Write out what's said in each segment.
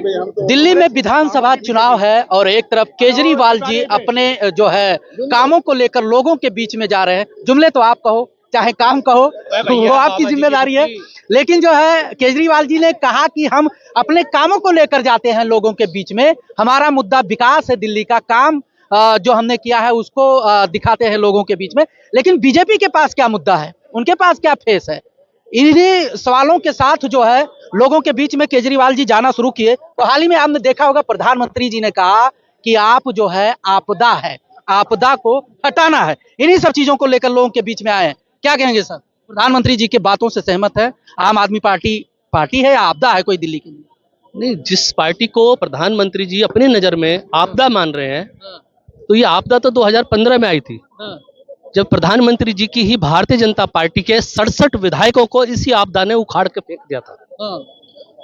दिल्ली में विधानसभा चुनाव है और एक तरफ केजरीवाल जी अपने जो है कामों को लेकर लोगों के बीच में जा रहे हैं। जुमले तो आप कहो चाहे काम कहो वो आपकी जिम्मेदारी है, लेकिन जो है केजरीवाल जी ने कहा कि हम अपने कामों को लेकर जाते हैं लोगों के बीच में। हमारा मुद्दा विकास है, दिल्ली का काम जो हमने किया है उसको दिखाते हैं लोगों के बीच में। लेकिन बीजेपी के पास क्या मुद्दा है, उनके पास क्या फेस है? इन्हीं सवालों के साथ जो है लोगों के बीच में केजरीवाल जी जाना शुरू किए। तो हाल ही में आपने देखा होगा प्रधानमंत्री जी ने कहा कि आप जो है आपदा है, आपदा को हटाना है। इन्हीं सब चीजों को लेकर लोगों के बीच में आए हैं। क्या कहेंगे सर? प्रधानमंत्री जी की बातों से सहमत है? आम आदमी पार्टी है या आपदा है कोई दिल्ली के लिए? नहीं, जिस पार्टी को प्रधानमंत्री जी अपनी नजर में आपदा मान रहे हैं, तो ये आपदा तो 2015 में आई थी, जब प्रधानमंत्री जी की ही भारतीय जनता पार्टी के 67 विधायकों को इसी आपदा ने उखाड़ के फेंक दिया था।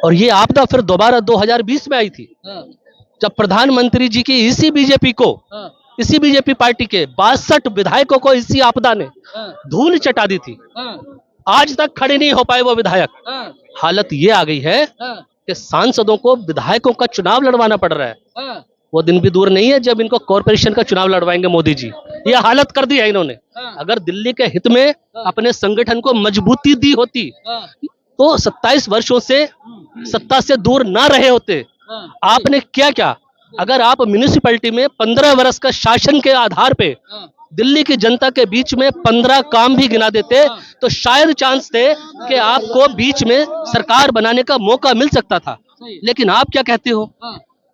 और ये आपदा फिर दोबारा 2020 में आई थी, जब प्रधानमंत्री जी की इसी बीजेपी पार्टी के 62 विधायकों को इसी आपदा ने धूल चटा दी थी। आज तक खड़े नहीं हो पाए वो विधायक। हालत ये आ गई है कि सांसदों को विधायकों का चुनाव लड़वाना पड़ रहा है। वो दिन भी दूर नहीं है जब इनको कॉर्पोरेशन का चुनाव लड़वाएंगे मोदी जी। ये हालत कर दी है इन्होंने। अगर दिल्ली के हित में अपने संगठन को मजबूती दी होती तो 27 वर्षों से सत्ता से दूर ना रहे होते। आपने क्या अगर आप म्यूनिसिपैलिटी में 15 वर्ष का शासन के आधार पे दिल्ली की जनता के बीच में 15 काम भी गिना देते तो शायद चांस थे कि आपको बीच में सरकार बनाने का मौका मिल सकता था। लेकिन आप क्या कहते हो,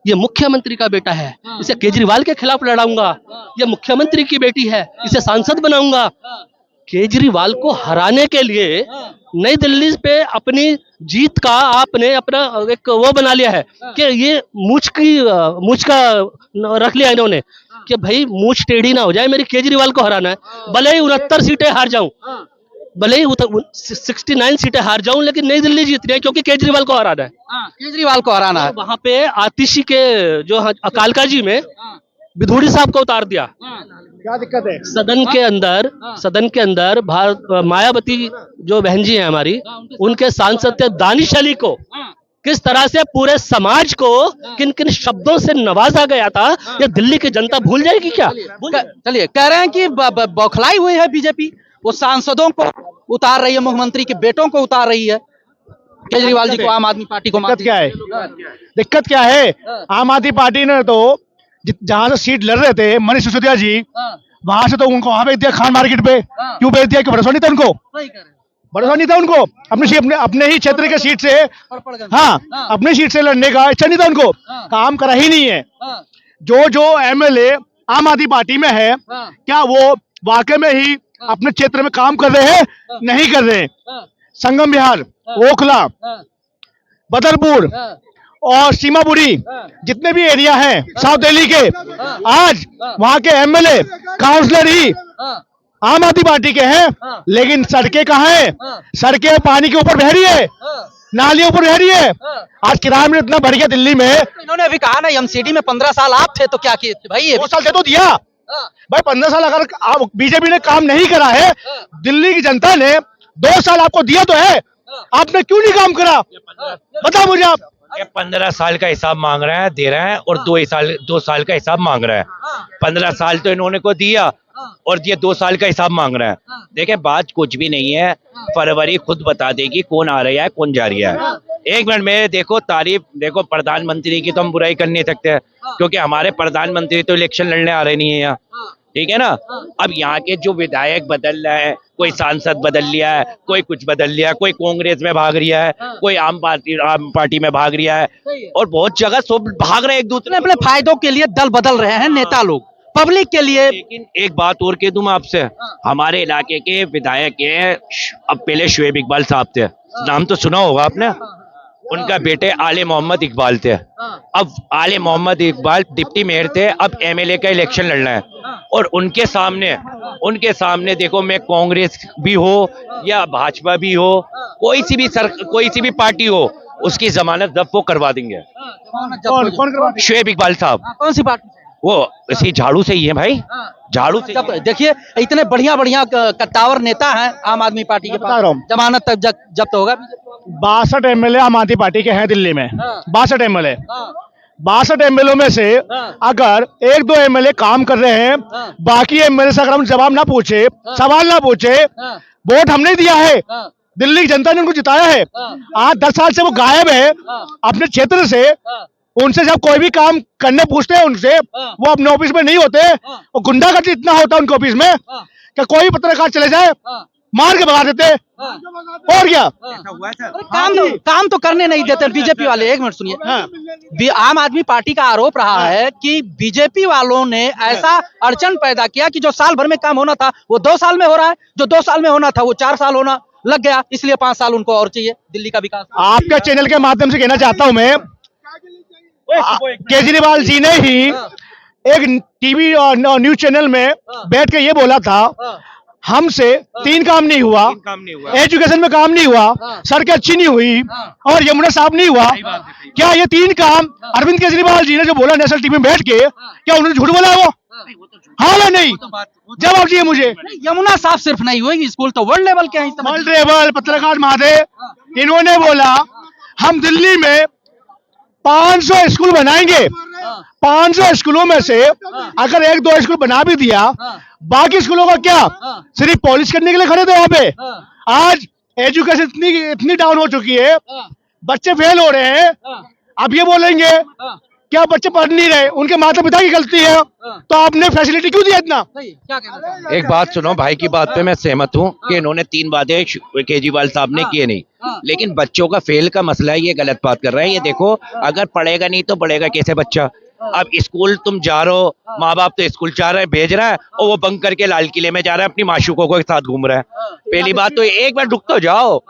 ये मुख्यमंत्री का बेटा है, इसे केजरीवाल के खिलाफ लड़ाऊंगा, ये मुख्यमंत्री की बेटी है, इसे सांसद बनाऊंगा। केजरीवाल को हराने के लिए नई दिल्ली पे अपनी जीत का आपने अपना एक वो बना लिया है कि ये मूछ का रख लिया इन्होंने कि भाई मूछ टेढ़ी ना हो जाए, मेरी केजरीवाल को हराना है। भले ही 69 सीटें हार जाऊं, भले ही 69 सीटें हार जाऊं, लेकिन नई दिल्ली जीतनी है क्योंकि केजरीवाल को हराना है। केजरीवाल को हराना है। वहां पे आतिशी के जो अकालका जी में विधूड़ी साहब को उतार दिया। क्या दिक्कत है? सदन के अंदर मायावती जो बहन जी हैं हमारी, उनके सांसद थे दानिश अली को किस तरह से पूरे समाज को किन किन शब्दों से नवाजा गया था, ये दिल्ली की जनता भूल जाएगी क्या? चलिए, कह रहे हैं कि बौखलाई हुई है बीजेपी, वो सांसदों को उतार रही है, मुख्यमंत्री के बेटों को उतार रही है, केजरीवाल जी को, आम आदमी पार्टी को। दिक्कत क्या है? आम आदमी पार्टी ने तो जहां से सीट लड़ रहे थे मनीष सिसोदिया जी, वहां से तो उनको वहां भेज दिया खान मार्केट पे। क्यों भेज दिया? कि भरोसा नहीं था उनको, भरोसा नहीं था उनको अपने ही क्षेत्र के सीट से, हाँ अपनी सीट से लड़ने का इच्छा नहीं था उनको। काम करा ही नहीं है। जो एमएलए आम आदमी पार्टी में है, क्या वो वाकई में ही अपने क्षेत्र में काम कर रहे हैं? नहीं कर रहे। संगम विहार, ओखला, बदरपुर और सीमापुरी जितने भी एरिया हैं साउथ दिल्ली के, आज वहां के एमएलए काउंसलर ही आम आदमी पार्टी के हैं। लेकिन सड़कें कहाँ हैं? सड़कें पानी के ऊपर बह रही है, नालियों पर बह रही है। आज किराया में इतना बढ़ गया दिल्ली में। इन्होंने अभी कहा ना एमसीडी में 15 साल आप थे तो क्या किए थे भाई? 2 साल दे तो दिया भाई। 15 साल अगर बीजेपी ने काम नहीं करा है, दिल्ली की जनता ने 2 साल आपको दिया तो है, आपने क्यों नहीं काम करा? बताओ मुझे आप। 15 साल का हिसाब मांग रहे हैं, दे रहे हैं, और 2 साल का हिसाब मांग रहे हैं। 15 साल तो इन्होंने को दिया और ये 2 साल का हिसाब मांग रहे हैं। देखें, बात कुछ भी नहीं है, फरवरी खुद बता देगी कौन आ रहा है कौन जा रहा है। 1 मिनट में देखो तारीफ, देखो प्रधानमंत्री की तो हम बुराई कर नहीं सकते क्योंकि हमारे प्रधानमंत्री तो इलेक्शन लड़ने आ रहे नहीं है यहाँ, ठीक है ना। अब यहाँ के जो विधायक बदल रहे हैं, कोई सांसद बदल लिया है, कोई कुछ बदल लिया है, कोई कांग्रेस में भाग रहा है, कोई आम पार्टी में भाग रहा है, और बहुत जगह सब भाग रहे हैं एक दूसरे अपने फायदों के लिए दल बदल रहे हैं नेता लोग, पब्लिक के लिए। लेकिन एक बात और कह दूं मैं आपसे, हमारे इलाके के विधायक हैं, अब पहले शुएब इकबाल साहब थे, नाम तो सुना होगा आपने। उनका बेटे आले मोहम्मद इकबाल थे। अब आले मोहम्मद इकबाल डिप्टी मेयर थे, अब एमएलए का इलेक्शन लड़ना है, और उनके सामने देखो, मैं कांग्रेस भी हो या भाजपा भी हो, कोई सी भी पार्टी हो, उसकी जमानत जब्त वो करवा देंगे। कौन? शुएब इकबाल साहब। कौन सी पार्टी? वो इसी झाड़ू से ही है भाई, झाड़ू से। देखिए, इतने बढ़िया कट्टावर नेता हैं आम आदमी पार्टी के पास, जमानत तक जब्त होगा। 62 एमएलए आम आदमी पार्टी के हैं दिल्ली में। हाँ। 62 एमएलए, हाँ, 62 एमएलए में से हाँ। अगर 1-2 एमएलए काम कर रहे हैं, हाँ। बाकी एमएलए से अगर हम जवाब ना पूछे, सवाल ना पूछे, हाँ, वोट हमने दिया है, हाँ, दिल्ली की जनता ने उनको जिताया है, हाँ, आज 10 साल से वो गायब है हाँ, अपने क्षेत्र से। हाँ, उनसे जब कोई भी काम करने पूछते हैं उनसे, हाँ। वो अपने ऑफिस में नहीं होते, हाँ। और गुंडागर्दी इतना होता है उनके ऑफिस में हाँ, कि कोई पत्रकार चले जाए हाँ, मार के भगा देते, हाँ, और क्या। अरे काम तो करने नहीं देते बीजेपी वाले। एक मिनट सुनिए। हाँ। आम आदमी पार्टी का आरोप रहा है कि बीजेपी वालों ने ऐसा अड़चन पैदा किया कि जो साल भर में काम होना था वो 2 साल में हो रहा है, जो 2 साल में होना था वो 4 साल होना लग गया, इसलिए 5 साल उनको और चाहिए दिल्ली का विकास। आपके चैनल के माध्यम से कहना चाहता हूं मैं, केजरीवाल जी ने ही एक टीवी और न्यूज चैनल में बैठ के ये बोला था, हमसे 3 काम नहीं हुआ, एजुकेशन में काम नहीं हुआ, सड़कें अच्छी नहीं हुई, और यमुना साफ नहीं हुआ। क्या ये 3 काम अरविंद केजरीवाल जी ने जो बोला नेशनल टीवी में बैठ के, क्या उन्होंने झूठ बोला है वो? हाँ या नहीं? जवाब दीजिए मुझे। यमुना साफ सिर्फ नहीं हुई, स्कूल तो वर्ल्ड लेवल के हैं इस समय। वर्ल्ड लेवल पत्रकार महादेव, इन्होंने बोला हम दिल्ली में 500 स्कूल बनाएंगे, 500 स्कूलों में से अगर 1-2 स्कूल बना भी दिया, बाकी स्कूलों का क्या? सिर्फ पॉलिश करने के लिए खड़े थे वहां पे। आज एजुकेशन इतनी डाउन हो चुकी है, बच्चे फेल हो रहे हैं। अब ये बोलेंगे क्या बच्चे पढ़ नहीं रहे, उनके माता पिता की गलती है, तो आपने फैसिलिटी क्यों दिया इतना? क्या कहना एक बात सुनो, भाई की बात पे मैं सहमत हूँ कि इन्होंने 3 वादे केजरीवाल साहब ने किए नहीं, लेकिन बच्चों का फेल का मसला है, ये गलत बात कर रहे हैं। ये देखो, अगर पढ़ेगा नहीं तो बढ़ेगा कैसे बच्चा? अब स्कूल तुम जा रहे हो, माँ बाप तो स्कूल जा रहे हैं, भेज रहा है, और वो बंक करके लाल किले में जा रहा है, अपनी माशूकों के साथ घूम रहा है। पहली बात तो एक बार रुक तो जाओ।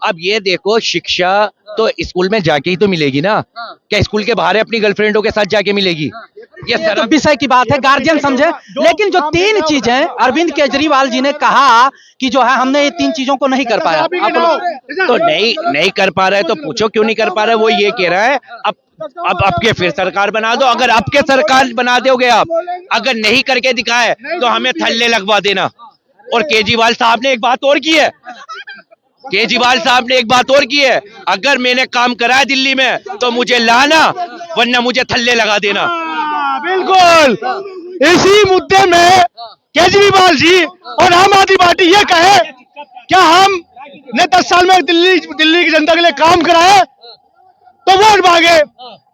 अब ये देखो, शिक्षा तो स्कूल में जाके ही तो मिलेगी ना, क्या स्कूल के बाहर अपनी गर्लफ्रेंडों के साथ जाके मिलेगी? ये तो विषय की बात है, गार्जियन समझे। लेकिन जो 3 चीजें अरविंद केजरीवाल जी ने कहा कि जो है हमने ये 3 चीजों को नहीं कर पाया, तो नहीं कर पा रहा है तो पूछो क्यों नहीं कर पा रहा है। वो ये कह रहा है अब आपके फिर सरकार बना दो। अगर आपके सरकार बना दोगे आप, अगर नहीं करके दिखाए तो हमें थल्ले लगवा देना। और केजरीवाल साहब ने एक बात और की है, केजरीवाल साहब ने एक बात और की है, अगर मैंने काम करा है दिल्ली में तो मुझे लाना, वरना मुझे थल्ले लगा देना। बिल्कुल, इसी मुद्दे में केजरीवाल जी और आम आदमी पार्टी ये कहे, क्या हमने 10 साल में दिल्ली की जनता के लिए काम कराए तो वोट मांगे?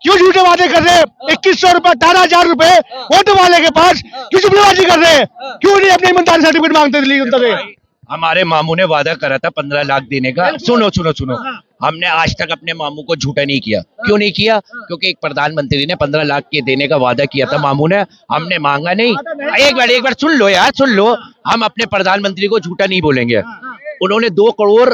क्यों झूठे वादे कर रहे हैं? 2100 रुपए, 18,000 रुपए वोट वाले के पास क्यों जुमलेबाजी कर रहे हैं? क्यों नहीं अपने ईमानदारी सर्टिफिकेट मांगते दिल्ली की जनता से? हमारे मामू ने वादा करा था 15 लाख देने का। सुनो, हमने आज तक अपने मामू को झूठा नहीं किया। क्यों नहीं किया? क्योंकि एक प्रधानमंत्री ने 15 लाख के देने का वादा किया था मामू ने, हमने मांगा नहीं। एक बार सुन लो यार, सुन लो। हम अपने प्रधानमंत्री को झूठा नहीं बोलेंगे। उन्होंने 2 करोड़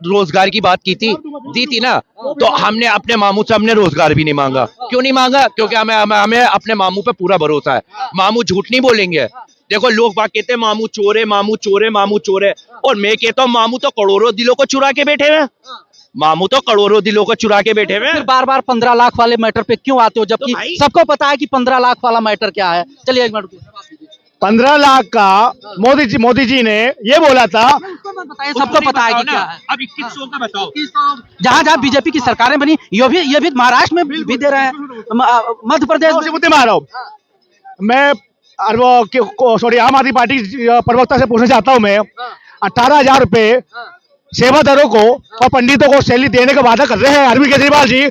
रोजगार की बात की थी, दी थी ना, तो हमने अपने मामू से हमने रोजगार भी नहीं मांगा। क्यों नहीं मांगा? क्योंकि हमें अपने मामू पे पूरा भरोसा है। मामू झूठ नहीं बोलेंगे। देखो, लोग बात कहते हैं मामू चोर है, मामू चोर है, मामू चोर है, और मैं कहता हूँ मामू तो करोड़ों दिलों को चुरा के बैठे हुए। मामू तो करोड़ों दिलों को चुरा के बैठे हुए। फिर बार-बार 15 लाख वाले मैटर पे क्यों आते हो, जबकि तो सबको पता है कि 15 लाख वाला मैटर क्या है? चलिए 1 मिनट 15 लाख का मोदी जी ने ये बोला था, सबको पता है कि क्या है। अब 2100 का बताओ। जहाँ बीजेपी की सरकारें बनी, ये भी महाराष्ट्र में भी दे रहे हैं, मध्य प्रदेश में। मुद्दे में आ रहा हूँ मैं, सॉरी, आम आदमी पार्टी प्रवक्ता से पूछना चाहता हूँ मैं, 18,000 रुपए सेवादारों को और पंडितों को सैलरी देने का वादा कर रहे हैं अरविंद केजरीवाल जी।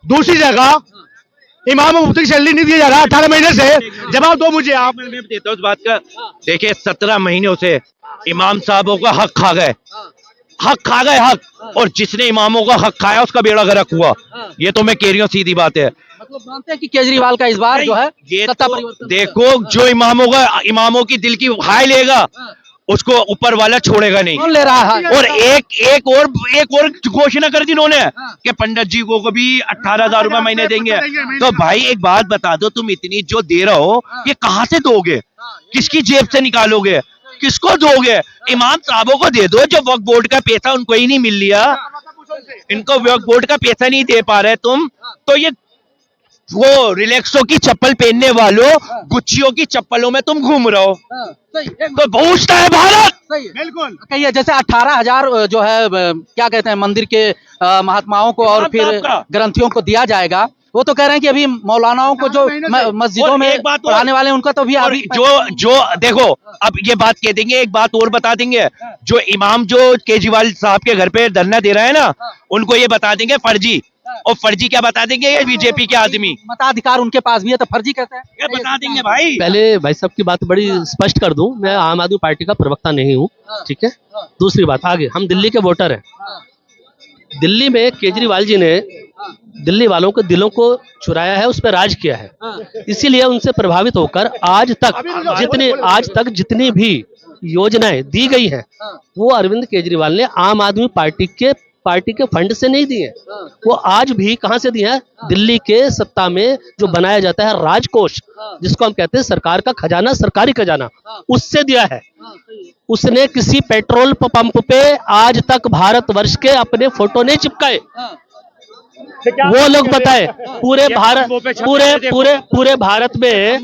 दूसरी जगह इमाम मुफ्ती की सैलरी नहीं दिया जा रहा 18 महीने से। जवाब दो मुझे आप। मैं देता हूँ इस बात का। देखिए, 17 महीनों से इमाम साहबों का हक खा गए, हक। और जिसने इमामों का हक खाया उसका बेड़ा गर्क हुआ। ये तो मैं कह रही हूँ, सीधी बात है। मतलब मानते हैं कि केजरीवाल का इस बार जो है ये सत्ता तो परिवर्तन। देखो, जो इमामों की दिल की हाय लेगा उसको ऊपर वाला छोड़ेगा नहीं। कौन ले रहा है? और एक और घोषणा कर दी इन्होंने कि पंडित जी को भी 18,000 रुपए महीने देंगे। तो भाई एक बात बता दो, तुम इतनी जो दे रहे हो ये कहाँ से दोगे? किसकी जेब से निकालोगे? किसको दोगे? इमाम साहबों को दे दो, जो वक्फ बोर्ड का पैसा उनको ही नहीं मिल लिया, इनको वक्फ बोर्ड का पैसा नहीं दे पा रहे तुम, तो ये वो रिलैक्सो की चप्पल पहनने वालों, गुच्चियों की चप्पलों में तुम घूम रहे हो, तो पहुंचता है भारत। बिल्कुल। कहिए जैसे 18,000 जो है क्या कहते हैं मंदिर के महात्माओं को और फिर ग्रंथियों को दिया जाएगा। वो तो कह रहे हैं कि अभी मौलानाओं को जो मस्जिदों और में एक बात और- पढ़ाने वाले हैं, उनका तो भी और अभी जो देखो, अब ये बात कह देंगे, एक बात और बता देंगे, जो इमाम जो केजरीवाल साहब के घर पे धरना दे रहा है ना, उनको ये बता देंगे फर्जी। और फर्जी क्या बता देंगे, ये बीजेपी के आदमी मताधिकार उनके पास भी है, तो फर्जी कहते हैं। ये बता देंगे भाई। पहले भाई साहब की बात बड़ी स्पष्ट कर दूं, मैं आम आदमी पार्टी का प्रवक्ता नहीं हूं, ठीक है। दूसरी बात, आगे हम दिल्ली के वोटर हैं। दिल्ली में केजरीवाल जी ने दिल्ली वालों के दिलों को चुराया है, उस पर राज किया है। इसीलिए उनसे प्रभावित होकर आज तक जितनी भी योजनाएं दी गई हैं, वो अरविंद केजरीवाल ने आम आदमी पार्टी के फंड से नहीं दिए। वो आज भी कहां से दिए हैं? दिल्ली के सत्ता में जो बनाया जाता है राजकोष, जिसको हम कहते हैं सरकार का खजाना, सरकारी खजाना, उससे दिया है। उसने किसी पेट्रोल पंप पे आज तक भारतवर्ष के अपने फोटो नहीं चिपकाए। वो लोग बताए पूरे भारत में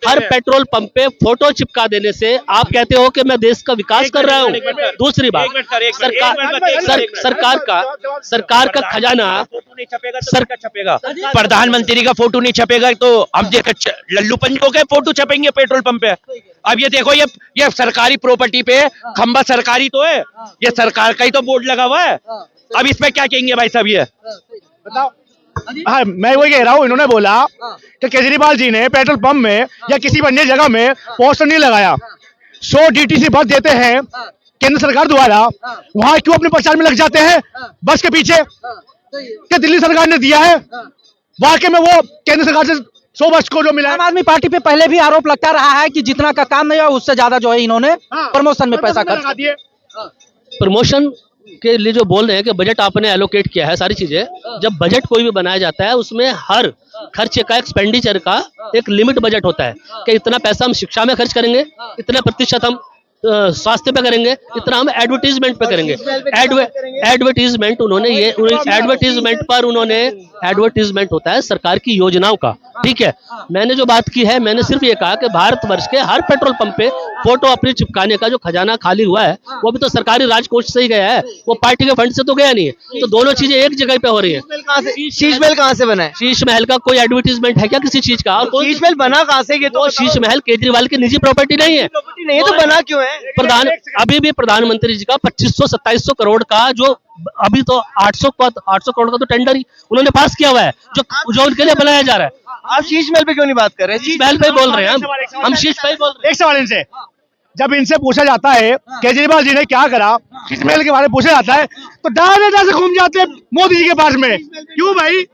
हर पेट्रोल पंप पे फोटो चिपका देने से आप कहते हो कि मैं देश का विकास कर रहा हूँ। दूसरी बात, सरकार का खजाना छपेगा, प्रधानमंत्री का फोटो नहीं छपेगा, तो अब देखो लल्लू पंजों के फोटो छपेंगे पेट्रोल पंप पे। अब ये देखो, ये सरकारी प्रॉपर्टी पे खंबा सरकारी तो है, ये सरकार का ही तो बोर्ड लगा हुआ है। अब इसमें क्या कहेंगे भाई साहब? ये बताओ। हाँ, मैं वही कह रहा हूँ, इन्होंने बोला कि केजरीवाल जी ने पेट्रोल पंप में या किसी अन्य जगह में पोस्टर नहीं लगाया। 100 डीटीसी बस देते हैं केंद्र सरकार द्वारा, वहां क्यों अपने प्रचार में लग जाते हैं बस के पीछे? क्या दिल्ली सरकार ने दिया है? वाकई में वो केंद्र सरकार से 100 बस को जो मिला आम आदमी पार्टी पे पहले भी आरोप लगता रहा है कि जितना का काम नहीं हुआ उससे ज्यादा जो है इन्होंने प्रमोशन में पैसा खर्च दिए। प्रमोशन के लिए जो बोल रहे हैं कि बजट आपने एलोकेट किया है, सारी चीजें, जब बजट कोई भी बनाया जाता है उसमें हर खर्चे का, एक्सपेंडिचर का एक लिमिट बजट होता है कि इतना पैसा हम शिक्षा में खर्च करेंगे, इतना प्रतिशत हम स्वास्थ्य पे करेंगे, इतना हम एडवर्टीजमेंट पे करेंगे। एडवर्टीजमेंट एडवर्टीजमेंट होता है सरकार की योजनाओं का, ठीक है। मैंने जो बात की है, मैंने सिर्फ ये कहा कि भारतवर्ष के हर पेट्रोल पंप पे फोटो अपने चिपकाने का जो खजाना खाली हुआ है, वो भी तो सरकारी राजकोष से ही गया है, वो पार्टी के फंड से तो गया नहीं है। तो दोनों चीजें एक जगह पे हो रही है। शीश महल कहाँ से बना है? शीश महल का कोई एडवर्टीजमेंट है क्या किसी चीज का? और शीश महल बना कहाँ से? ये तो शीश महल केजरीवाल की निजी प्रॉपर्टी नहीं है। नहीं, तो बना क्यों है? अभी भी प्रधानमंत्री जी का 2500-2700 करोड़ का जो अभी तो 800 करोड़ का तो टेंडर ही उन्होंने पास किया हुआ है, जो उनके लिए बनाया जा रहा है। आप शीश महल पे क्यों नहीं बात कर रहे हैं? शीश महल पे बोल रहे हैं हम शीश पे बोल रहे हैं। एक सवाल इनसे, जब इनसे पूछा जाता है केजरीवाल जी ने क्या करा, शीश महल के बारे में पूछा जाता है, तो डायरेक्ट से घूम जाते हैं मोदी जी के पास में। क्यों भाई?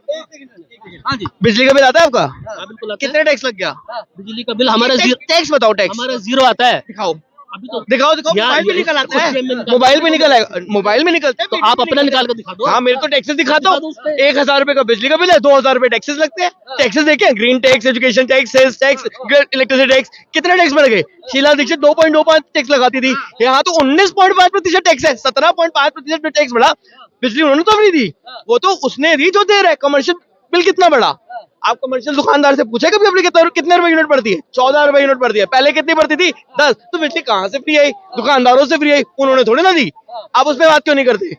हाँ जी, बिजली का बिल आता है आपका? बिल्कुल आता है। कितने टैक्स लग गया? बिजली का बिल हमारा टैक्स बताओ, टैक्स हमारा जीरो आता है। दिखाओ, अभी तो दिखाओ। मोबाइल में निकल आता है, मोबाइल में निकल आएगा, मोबाइल में निकलता है। तो आप अपना निकाल कर दिखा दो। हाँ, मेरे तो टैक्सेस दिखाता हूँ। 1000 रुपए का बिजली का बिल है, 2000 रुपए टैक्सेस लगते हैं। टैक्सेस देखे, green tax, education tax, sales tax, electricity tax, कितने टैक्स बढ़ गए? शीला दीक्षित 2.25 टैक्स लगाती थी, यहाँ तो 19.5% टैक्स है, 17.5% टैक्स बढ़ा। बिजली उन्होंने तो नहीं दी, वो तो उसने दी जो दे रहा है। कमर्शियल बिल कितना बढ़ा? आप कमर्शियल दुकानदार से पूछे कभी अपने कितने रुपए यूनिट पड़ती है? 14 रुपए यूनिट पड़ती है। पहले कितनी पड़ती थी? 10। तो बिजली कहाँ से फ्री आई? दुकानदारों से फ्री आई, उन्होंने थोड़ी ना दी। आप उस पे बात क्यों नहीं करते?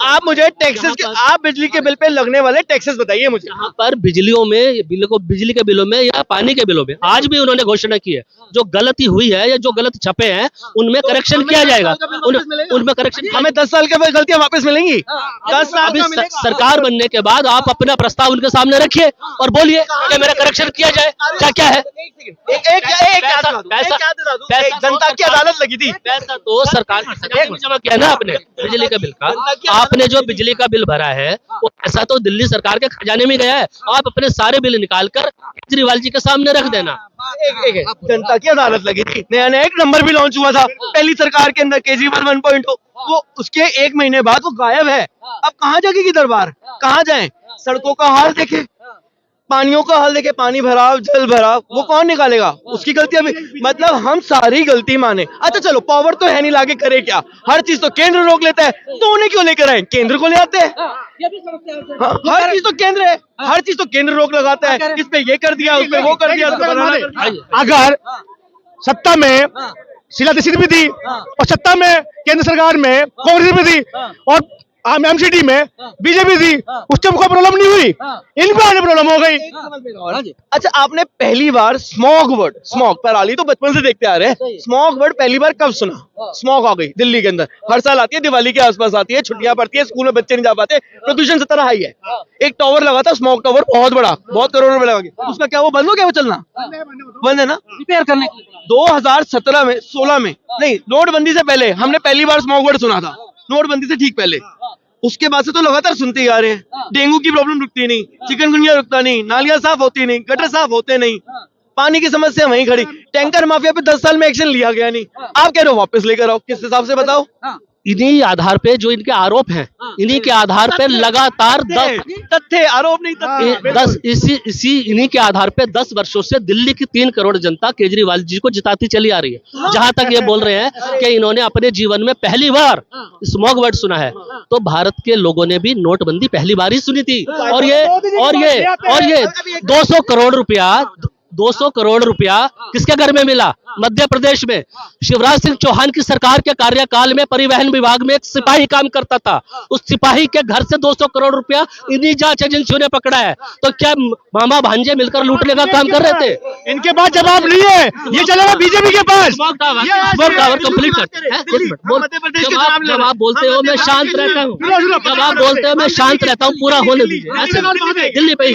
आप मुझे टैक्सेस के, आप बिजली के बिल पे लगने वाले टैक्सेस बताइए मुझे। यहाँ पर बिजली के बिलों में या पानी के बिलों में आज भी उन्होंने घोषणा की है, जो गलती हुई है या जो गलत छपे हैं उनमें करेक्शन किया जाएगा। उनमें करेक्शन, हमें 10 साल के बाद गलतियां वापस मिलेंगी। 10 साल अभी सरकार बनने के बाद आप अपना प्रस्ताव उनके सामने रखिए और बोलिए कि मेरा करेक्शन किया जाए। क्या है? जनता की अदालत लगी थी। पैसा तो सरकार जमा किया ना आपने बिजली का बिल का। आपने जो बिजली का बिल भरा है वो पैसा तो दिल्ली सरकार के खजाने में गया है। आप अपने सारे बिल निकालकर केजरीवाल जी के सामने रख देना। जनता की अदालत लगी थी, नया एक नंबर भी लॉन्च हुआ था पहली सरकार के अंदर, केजरीवाल 1.0। वो उसके 1 महीने बाद वो गायब है। अब कहाँ जाएगी दरबार? कहाँ जाए? सड़कों का हाल देखे, पानियों का हाल देखे, पानी भराव, जल भराव, वो कौन निकालेगा? उसकी गलती अभी, मतलब हम सारी गलती माने। अच्छा चलो, पावर तो है नहीं, लाके करे क्या? हर चीज तो केंद्र रोक लेता है, तो उन्हें क्यों लेकर आए? केंद्र को ले आते हैं। हाँ, हर चीज तो केंद्र है, हर चीज तो केंद्र रोक लगाता है। इस पे ये कर दिया, उस पे वो कर दिया, उस पे बनाना कर दिया। अगर सत्ता में शीला दीक्षित भी थी और सत्ता में केंद्र सरकार में कांग्रेस भी थी और एमसीडी में बीजेपी थी, उस टाइम कोई प्रॉब्लम नहीं हुई, इनको आने प्रॉब्लम हो गई। अच्छा, आपने पहली बार स्मॉग वर्ड, स्मॉग पराली तो बचपन से देखते आ रहे हैं, स्मॉग वर्ड पहली बार कब सुना? स्मॉग आ गई दिल्ली के अंदर, हर साल आती है, दिवाली के आसपास आती है, छुट्टियां पड़ती है, स्कूल में बच्चे नहीं जा पाते, प्रदूषण 17 हाई है। एक टावर लगा था, स्मॉग टावर, बहुत बड़ा, बहुत करोड़ों रुपए लगा के, उसका क्या वो बंद हो गया? वो चलना बंद है ना, रिपेयर करने के लिए 2017 में, 16 में नहीं, नोटबंदी से पहले हमने पहली बार स्मॉग वर्ड सुना था, नोटबंदी से ठीक पहले। उसके बाद से तो लगातार सुनते ही आ रहे हैं। डेंगू की प्रॉब्लम रुकती नहीं, चिकनगुनिया रुकता नहीं, नालियां साफ होती नहीं, गटर साफ होते नहीं, पानी की समस्या वहीं खड़ी। टैंकर माफिया पे 10 साल में एक्शन लिया गया नहीं, आप कह रहे हो वापस लेकर आओ, किस हिसाब से बताओ? इन्हीं आधार पे जो इनके आरोप हैं, इन्हीं के आधार पे लगातार तथ्य, आरोप नहीं तथ्य। इन्हीं के आधार पे 10 वर्षों से दिल्ली की 3 करोड़ जनता केजरीवाल जी को जिताती चली आ रही है। जहां तक ये बोल रहे हैं कि इन्होंने अपने जीवन में पहली बार स्मॉग वर्ड सुना है, तो भारत के लोगों ने भी नोटबंदी पहली बार ही सुनी थी। और ये 200 करोड़ रुपया 200 करोड़ रुपया किसके घर में मिला? मध्य प्रदेश में शिवराज सिंह चौहान की सरकार के कार्यकाल में परिवहन विभाग में एक सिपाही काम करता था, उस सिपाही के घर से 200 करोड़ रुपया इन्हीं जांच एजेंसियों ने पकड़ा है। तो क्या मामा भांजे मिलकर लूटने का काम कर रहे थे? इनके पास जवाब नहीं है, ये चलेगा बीजेपी के पास। स्मॉग टावर कंप्लीट करते हैं। जब आप बोलते हो मैं शांत रहता हूँ, जब आप बोलते हो मैं शांत रहता हूँ, पूरा होने दीजिए। ऐसे दिल्ली पे ही,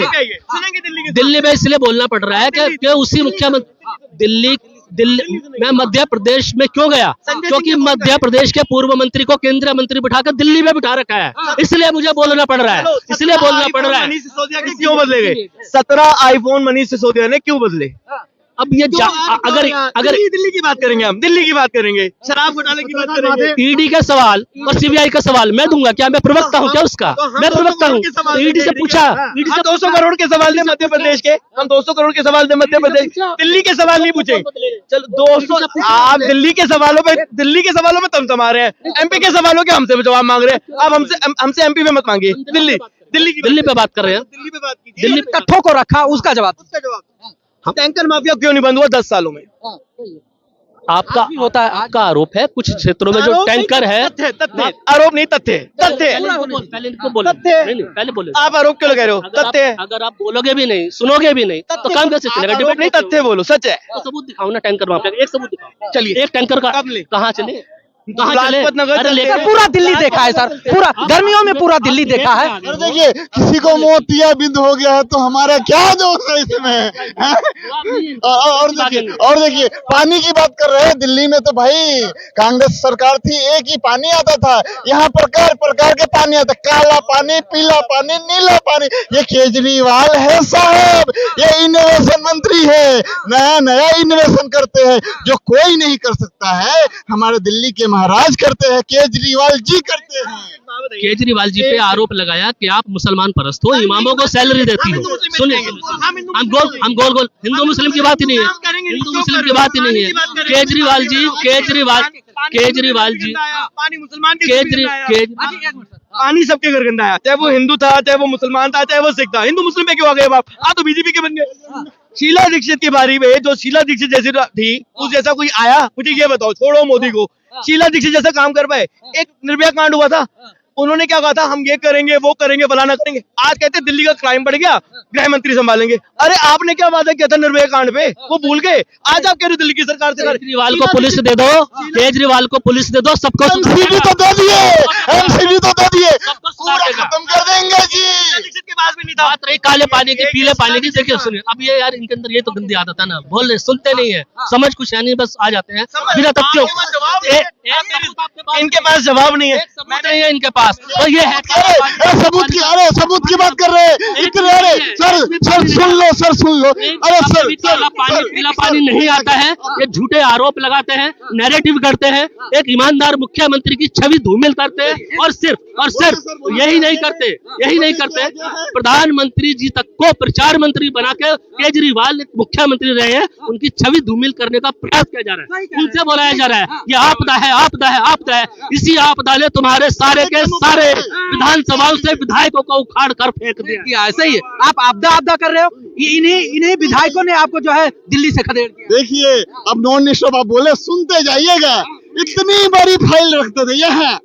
दिल्ली में इसलिए बोलना पड़ रहा है कि उसी मुख्यमंत्री मैं मध्य प्रदेश में क्यों गया? क्योंकि मध्य प्रदेश के पूर्व मंत्री को केंद्रीय मंत्री बिठाकर दिल्ली में बिठा रखा है, इसलिए मुझे बोलना पड़ रहा है, इसलिए बोलना पड़ रहा है। मनीष सिसोदिया के क्यों बदले गए? 17 आईफोन मनीष सिसोदिया ने क्यों बदले? अब ये अगर दिल्ली की बात करेंगे, हम दिल्ली की बात करेंगे, शराब घोटाले की बात करेंगे, ईडी का सवाल और सीबीआई का सवाल मैं दूंगा क्या? मैं प्रवक्ता हूँ क्या उसका? मैं प्रवक्ता हूँ। ईडी से पूछा, ईडी से 200 करोड़ के सवाल थे मध्य प्रदेश के, हम 200 करोड़ के सवाल थे मध्य प्रदेश, दिल्ली के सवाल नहीं पूछे। चलो 200, आप दिल्ली के सवालों पे तमतमा रहे हैं, एमपी के सवालों के हमसे जवाब मांग रहे हैं। आप हमसे एमपी में मत मांगिए, दिल्ली पे बात कर रहे हैं, दिल्ली पे बात कीजिए। दिल्ली तथ्यों को रखा, उसका जवाब टैंकर माफिया क्यों नहीं बंद हुआ 10 सालों में? आपका होता है, आपका आरोप है कुछ क्षेत्रों में जो टैंकर है। तथ्य, आरोप नहीं, तथ्य। पहले इनको बोलो, पहले बोलो। आप आरोप क्यों लगा रहे हो? तथ्य। अगर आप बोलोगे भी नहीं, सुनोगे भी नहीं, तो काम कैसे चलेगा? डिबेट नहीं, तथ्य बोलो, सच है। तो सबूत दिखाओ ना टैंकर माफिया का, एक सबूत दिखाओ। चलिए, एक टैंकर का कहाँ चले, कहाँ चले? अरे सर पूरा दिल्ली देखा है सर, पूरा गर्मियों में पूरा दिल्ली देखा है। और देखिए, किसी को मोतिया बिंद हो गया है तो हमारा क्या दोष है इसमें? और देखिए पानी की बात कर रहे हैं, दिल्ली में तो भाई कांग्रेस सरकार थी, एक ही पानी आता था, यहाँ प्रकार प्रकार के पानी आता, काला पानी, पीला पानी, नीला पानी। ये केजरीवाल है साहब, ये इनोवेशन मंत्री है, नया नया इनोवेशन करते हैं जो कोई नहीं कर सकता है, हमारे दिल्ली के महाराज करते हैं, केजरीवाल जी करते हैं। केजरीवाल जी पे आरोप लगाया कि आप मुसलमान परस्त हो, इमामों को सैलरी देती हो। सुनिए, हम गोल हिंदू मुस्लिम की बात ही नहीं है, हिंदू मुस्लिम की बात ही नहीं है। केजरीवाल जी पानी सबके घर गंदा है, चाहे वो हिंदू था, चाहे वो मुसलमान था, चाहे वो सिख था। हिंदू मुस्लिम पे क्यों आ गए आप? तो बीजेपी के बन गए। शीला दीक्षित की बारी में, जो शीला दीक्षित जैसी थी, उस जैसा कोई आया? मुझे ये बताओ, छोड़ो मोदी को, शीला दीक्षित जैसा काम कर पाए? एक निर्भया कांड हुआ था, उन्होंने क्या कहा था, हम ये करेंगे, वो करेंगे, फलाना करेंगे। आज कहते दिल्ली का क्राइम बढ़ गया, गृह मंत्री संभालेंगे। अरे आपने क्या वादा किया था निर्भया कांड पे, वो भूल गए? आज आप कह रहे हो दिल्ली की सरकार से केजरीवाल को पुलिस दे दो, केजरीवाल को पुलिस दे दो, सबको एमसीडी तो दे दिए, एमसीडी तो दे दिए, पूरा खत्म कर देंगे जी। दीक्षित के पास भी नहीं था। बात रही काले पानी की, पीले पानी की, देखिए सुनिए, अब ये यार इनके अंदर ये तो गंदी आदत है ना, बोल रहे सुनते नहीं है, समझ कुछ है नहीं, बस आ जाते हैं बिना तथ्यों। इनके पास जवाब नहीं है, नहीं है इनके पास, और ये है अरे सबूत की बात कर रहे हैं इतने, अरे सर सर सुन लो सर, सुन लो। अरे सर, पीला पानी नहीं आता है, ये झूठे आरोप लगाते हैं, नैरेटिव करते हैं, एक ईमानदार मुख्यमंत्री की छवि धूमिल करते हैं और सिर्फ यही नहीं करते, प्रधानमंत्री जी तक को प्रचार मंत्री बना के केजरीवाल मुख्यमंत्री रहे हैं, उनकी छवि धूमिल करने का प्रयास किया जा रहा है, उनसे बुलाया जा रहा है, ये आपदा है। इसी आपदा ने तुम्हारे सारे के सारे विधानसभाओं से विधायकों को उखाड़ कर फेंक दिया। ऐसा ही है, आप आपदा कर रहे हो, इन्हीं विधायकों ने आपको जो है दिल्ली से खदेड़ दिया। देखिए अब नॉन स्टॉप आप बोले, सुनते जाइएगा। इतनी बड़ी फाइल रखते थे यहाँ,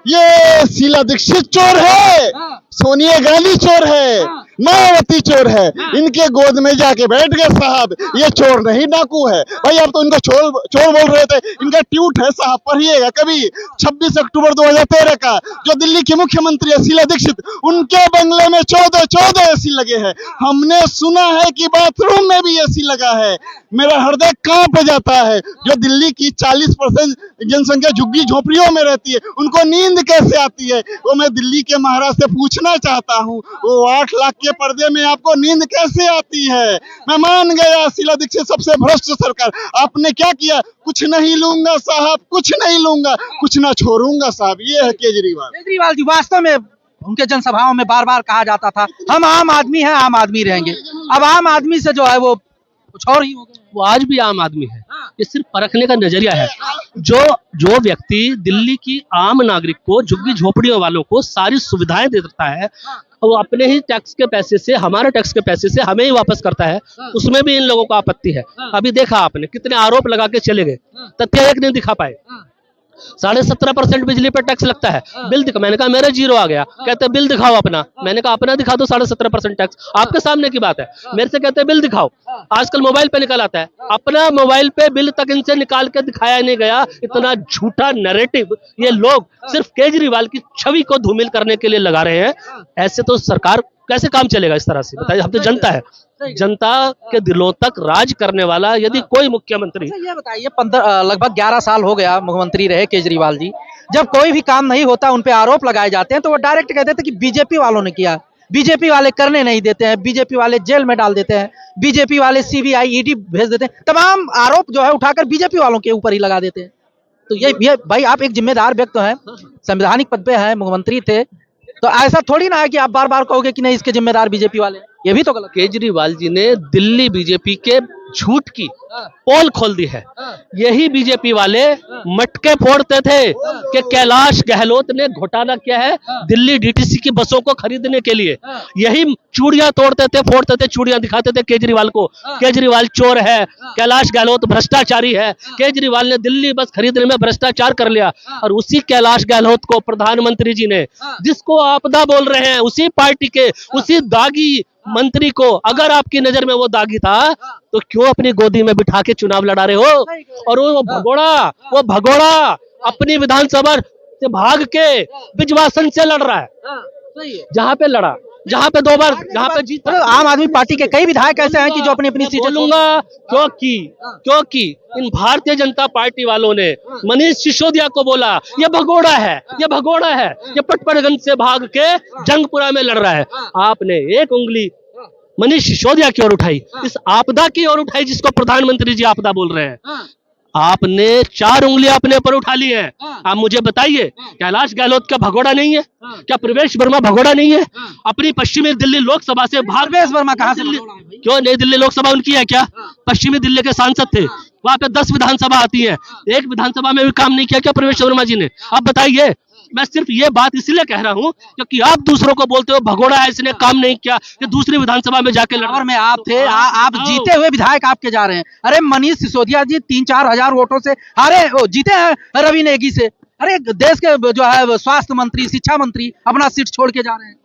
ये शीला दीक्षित चोर है, सोनिया गांधी चोर है, मायावती चोर है, इनके गोद में जाके बैठ गए साहब। ये चोर नहीं डाकू है भाई, आप तो इनको चोर बोल रहे थे। इनका ट्वीट है साहब, पढ़िएगा कभी, 26 अक्टूबर 2013 का, जो दिल्ली की मुख्यमंत्री है शीला दीक्षित, उनके बंगले में 14 एसी लगे हैं। हमने सुना है कि बाथरूम में भी एसी लगा है। मेरा हृदय कांप जाता है। जो दिल्ली की 40% जनसंख्या झुग्गी झोपड़ियों में रहती है, उनको नींद कैसे आती है, वो मैं दिल्ली के महाराज से पूछना चाहता हूँ। वो 8 लाख के पर्दे में आपको नींद कैसे आती है? मैं मान गया शीला दीक्षित सबसे भ्रष्ट सरकार। आपने क्या किया? कुछ नहीं लूंगा साहब, कुछ नहीं लूंगा, कुछ ना छोड़ूंगा साहब। ये है केजरीवाल जी। वास्तव में उनके जनसभाओं में बार बार कहा जाता था, हम आम आदमी हैं, आम आदमी रहेंगे। अब आम आदमी से जो है वो कुछ और ही हो गया। वो आज भी आम आदमी है, ये सिर्फ परखने का नजरिया है। जो व्यक्ति दिल्ली की आम नागरिक को, झुग्गी झोपड़ियों वालों को सारी सुविधाएं दे देता है, वो अपने ही टैक्स के पैसे से, हमारे टैक्स के पैसे से हमें ही वापस करता है, उसमें भी इन लोगों को आपत्ति है। अभी देखा आपने कितने आरोप लगा के चले गए, तथ्य एक नहीं दिखा पाए। 17.5% बिजली पर टैक्स लगता है, बिल दिखा। मैंने कहा मेरा 0 आ गया, कहते बिल दिखाओ अपना। मैंने कहा अपना दिखा दो 17.5% टैक्स, आपके सामने की बात है। मेरे से कहते बिल दिखाओ, आजकल मोबाइल पे निकल आता है, अपना मोबाइल पे बिल तक इनसे निकाल के दिखाया नहीं गया। इतना झूठा नैरेटिव ये लोग सिर्फ केजरीवाल की छवि को धूमिल करने के लिए लगा रहे हैं। ऐसे तो सरकार कैसे काम चलेगा इस तरह से, बताइए। हम तो जनता है, जनता के दिलों तक राज करने वाला यदि कोई मुख्यमंत्री। ये बताइए, लगभग 11 साल हो गया मुख्यमंत्री रहे केजरीवाल जी। जब कोई भी काम नहीं होता, उन पे आरोप लगाए जाते हैं, तो वो डायरेक्ट कहते थे कि बीजेपी वालों ने किया। बीजेपी वाले करने नहीं देते हैं, बीजेपी वाले जेल में डाल देते हैं, बीजेपी वाले सीबीआई ईडी भेज देते हैं। तमाम आरोप जो है उठाकर बीजेपी वालों के ऊपर ही लगा देते हैं। तो ये भाई, आप एक जिम्मेदार व्यक्ति हैं, संवैधानिक पद पे हैं, मुख्यमंत्री थे, तो ऐसा थोड़ी ना है कि आप बार बार कहोगे कि नहीं इसके जिम्मेदार बीजेपी वाले, ये भी तो गलत। केजरीवाल जी ने दिल्ली बीजेपी के झूठ की पोल खोल दी है। यही बीजेपी वाले मटके फोड़ते थे कि कैलाश गहलोत ने घोटाला किया है दिल्ली डीटीसी की बसों को खरीदने के लिए। यही चूड़ियां तोड़ते थे, फोड़ते थे, चूड़ियां दिखाते थे केजरीवाल को, केजरीवाल चोर है, कैलाश गहलोत भ्रष्टाचारी है, केजरीवाल ने दिल्ली बस खरीदने में भ्रष्टाचार कर लिया। और उसी कैलाश गहलोत को प्रधानमंत्री जी ने, जिसको आपदा बोल रहे हैं, उसी पार्टी के उसी दागी मंत्री को, अगर आपकी नजर में वो दागी था तो क्यों अपनी गोदी में बिठा के चुनाव लड़ा रहे हो? और वो भगोड़ा अपनी विधानसभा से भाग के बिजवासन से लड़ रहा है। जहां पे लड़ा, जहां पे 2 बार, जहां पे जीता। आम आदमी पार्टी के कई विधायक ऐसे हैं कि जो अपनी अपनी सीटें बोलूंगा क्योंकि इन भारतीय जनता पार्टी वालों ने मनीष सिसोदिया को बोला ये भगोड़ा है, ये पटपड़गंज से भाग के जंगपुरा में लड़ रहा है। आपने एक उंगली मनीष सिसोदिया की ओर उठाई, इस आपदा की ओर उठाई जिसको प्रधानमंत्री जी आपदा बोल रहे हैं। आपने 4 उंगलियां अपने ऊपर उठा ली हैं। आप मुझे बताइए, कैलाश गहलोत का भगोड़ा नहीं है क्या? प्रवेश वर्मा भगोड़ा नहीं है? अपनी पश्चिमी दिल्ली लोकसभा से प्रवेश वर्मा कहां से? क्यों नहीं, दिल्ली लोकसभा उनकी है क्या? पश्चिमी दिल्ली के सांसद थे, वहां पे 10 विधानसभा आती है, एक विधानसभा में भी काम नहीं किया क्या प्रवेश वर्मा जी ने? आप बताइए। मैं सिर्फ ये बात इसलिए कह रहा हूं क्योंकि आप दूसरों को बोलते हो भगोड़ा है, इसने काम नहीं किया, कि दूसरी विधानसभा में जाके लड़ावर में आप थे। आप जीते हुए विधायक आपके जा रहे हैं। अरे मनीष सिसोदिया जी 3-4 हजार वोटों से हारे, जीते हैं रवि नेगी से। अरे देश के जो है स्वास्थ्य मंत्री, शिक्षा मंत्री अपना सीट छोड़ के जा रहे हैं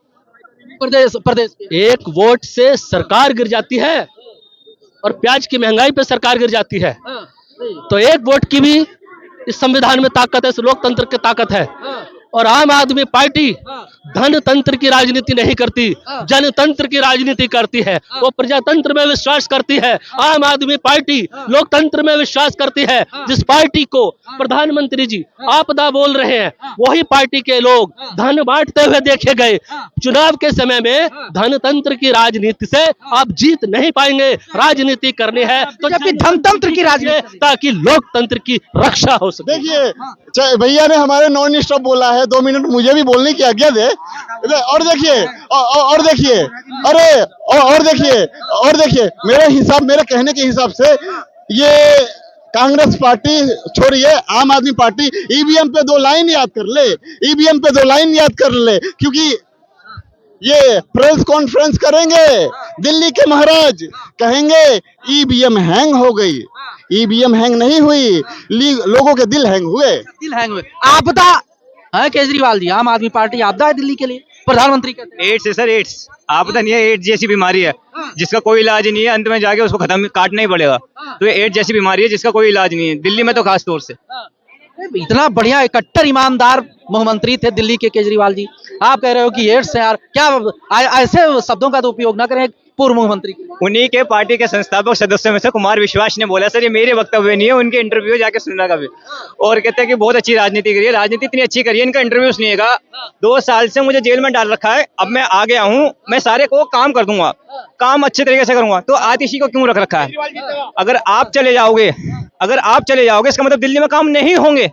प्रदेश के। एक वोट से सरकार गिर जाती है और प्याज की महंगाई पे सरकार गिर जाती है। तो एक वोट की भी इस संविधान में ताकत है, इस लोकतंत्र की ताकत है। और आम आदमी पार्टी धनतंत्र की राजनीति नहीं करती, जनतंत्र की राजनीति करती है। वो प्रजातंत्र में विश्वास करती है। आम आदमी पार्टी लोकतंत्र में विश्वास करती है। जिस पार्टी को प्रधानमंत्री जी आपदा बोल रहे हैं, वही पार्टी के लोग धन बांटते हुए देखे गए। चुनाव के समय में धनतंत्र की राजनीति से आप जीत नहीं पाएंगे। राजनीति करनी है तो जबकि धनतंत्र की राजनीति, ताकि लोकतंत्र की रक्षा हो सके। देखिए भैया ने हमारे नॉन स्टॉप बोला है, 2 मिनट मुझे भी बोलने की आज्ञा दे। और देखिए और देखिए मेरे कहने के हिसाब से ये कांग्रेस पार्टी छोड़िए, आम आदमी पार्टी ईवीएम पे 2 लाइन याद कर ले, क्योंकि ये प्रेस कॉन्फ्रेंस करेंगे, दिल्ली के महाराज कहेंगे ईवीएम हैंग हो गई। ईवीएम हैंग नहीं हुई, लोगों के दिल हैंग हुए। आपदा है केजरीवाल जी, आम आदमी पार्टी आपदा है दिल्ली के लिए, प्रधानमंत्री कहते हैं। एड्स है सर, एड्स आपदा नहीं है, एड्स जैसी बीमारी है जिसका कोई इलाज नहीं है, अंत में जाके उसको काटना ही पड़ेगा। तो ये एड्स जैसी बीमारी है जिसका कोई इलाज नहीं है, दिल्ली में तो खास तौर से। इतना बढ़िया इकट्ठर ईमानदार मुख्यमंत्री थे दिल्ली के केजरीवाल जी, आप कह रहे हो कि एड्स है यार, क्या ऐसे शब्दों का तो उपयोग ना करें पूर्व मुख्यमंत्री। उन्हीं के पार्टी के संस्थापक सदस्यों में से कुमार विश्वास ने बोला, सर ये मेरे वक्तव्य नहीं है, उनके इंटरव्यू जाके सुनना कभी। और कहते हैं कि बहुत अच्छी राजनीति करी है, राजनीति इतनी अच्छी करी है, इनका इंटरव्यू सुनिएगा। 2 साल से मुझे जेल में डाल रखा है, अब मैं आ गया हूँ, मैं सारे को काम कर दूंगा, काम अच्छे तरीके से करूंगा, तो आतिशी को क्यों रख रखा है? अगर आप चले जाओगे इसका मतलब दिल्ली में काम नहीं होंगे।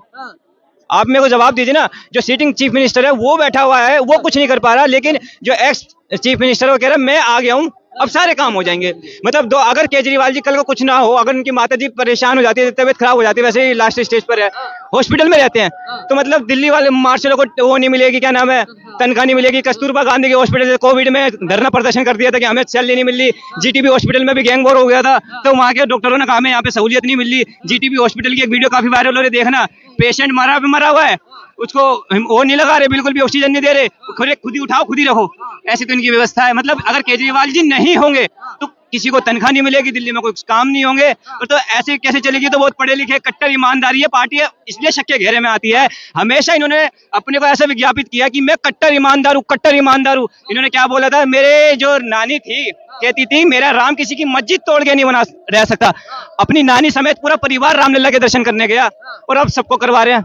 आप मेरे को जवाब दीजिए ना। जो सीटिंग चीफ मिनिस्टर है वो बैठा हुआ है, वो कुछ नहीं कर पा रहा, लेकिन जो एक्स चीफ मिनिस्टर है वो कह रहा है मैं आ गया हूँ, अब सारे काम हो जाएंगे। मतलब अगर केजरीवाल जी कल को कुछ ना हो, अगर उनकी माता जी परेशान हो जाती है, तबीयत खराब हो जाती है, वैसे ही लास्ट स्टेज पर है, हॉस्पिटल में रहते हैं, तो मतलब दिल्ली वाले मार्शलों को वो नहीं मिलेगी, क्या नाम है, तनख्वाह नहीं मिलेगी। कस्तूरबा गांधी के हॉस्पिटल से कोविड में धरना प्रदर्शन कर दिया था कि हमें सैलरी नहीं मिल रही। जीटीबी हॉस्पिटल में भी गैंग वॉर हो गया था, तो वहाँ के डॉक्टरों ने कहा हमें यहाँ पे सहूलियत नहीं मिल रही। जीटीबी हॉस्पिटल की एक वीडियो काफी वायरल हो रही, देखना, पेशेंट मरा हुआ है, उसको वो नहीं लगा रहे, बिल्कुल भी ऑक्सीजन नहीं दे रहे, खुद ही उठाओ खुद ही रखो, ऐसी तो इनकी व्यवस्था है। मतलब अगर केजरीवाल जी नहीं होंगे तो किसी को तनख्वाह नहीं मिलेगी, दिल्ली में कोई काम नहीं होंगे, और तो ऐसे कैसे चलेगी? तो बहुत पढ़े लिखे कट्टर ईमानदारी है पार्टी है, इसलिए शक के घेरे में आती है। हमेशा इन्होंने अपने को ऐसा विज्ञापित किया कि मैं कट्टर ईमानदार हूँ। इन्होंने क्या बोला था, मेरे जो नानी थी कहती थी मेरा राम किसी की मस्जिद तोड़ के नहीं बना रह सकता। अपनी नानी समेत पूरा परिवार रामलला के दर्शन करने गया, और अब सबको करवा रहे हैं।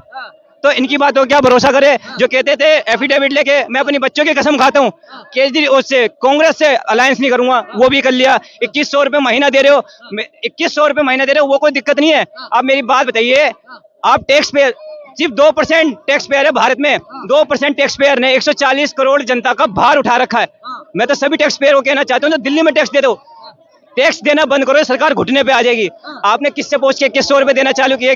तो इनकी बातों क्या भरोसा करे? जो कहते थे एफिडेविट लेके, मैं अपनी बच्चों की कसम खाता हूँ केजरीवाल से, कांग्रेस से अलायंस नहीं करूंगा, वो भी कर लिया। 2100 रुपए महीना दे रहे हो, 2100 रुपए महीना दे रहे हो, वो कोई दिक्कत नहीं है। आप मेरी बात बताइए, आप टैक्स पे सिर्फ 2% टैक्स पेयर है भारत में, 2% टैक्स पेयर ने 140 करोड़ जनता का भार उठा रखा है। मैं तो सभी टैक्स पेयर को कहना चाहता हूँ, तो दिल्ली में टैक्स दे दो, टैक्स देना बंद करो, सरकार घुटने पे आ जाएगी। आपने किससे पूछ के 2100 रुपए देना चालू किए?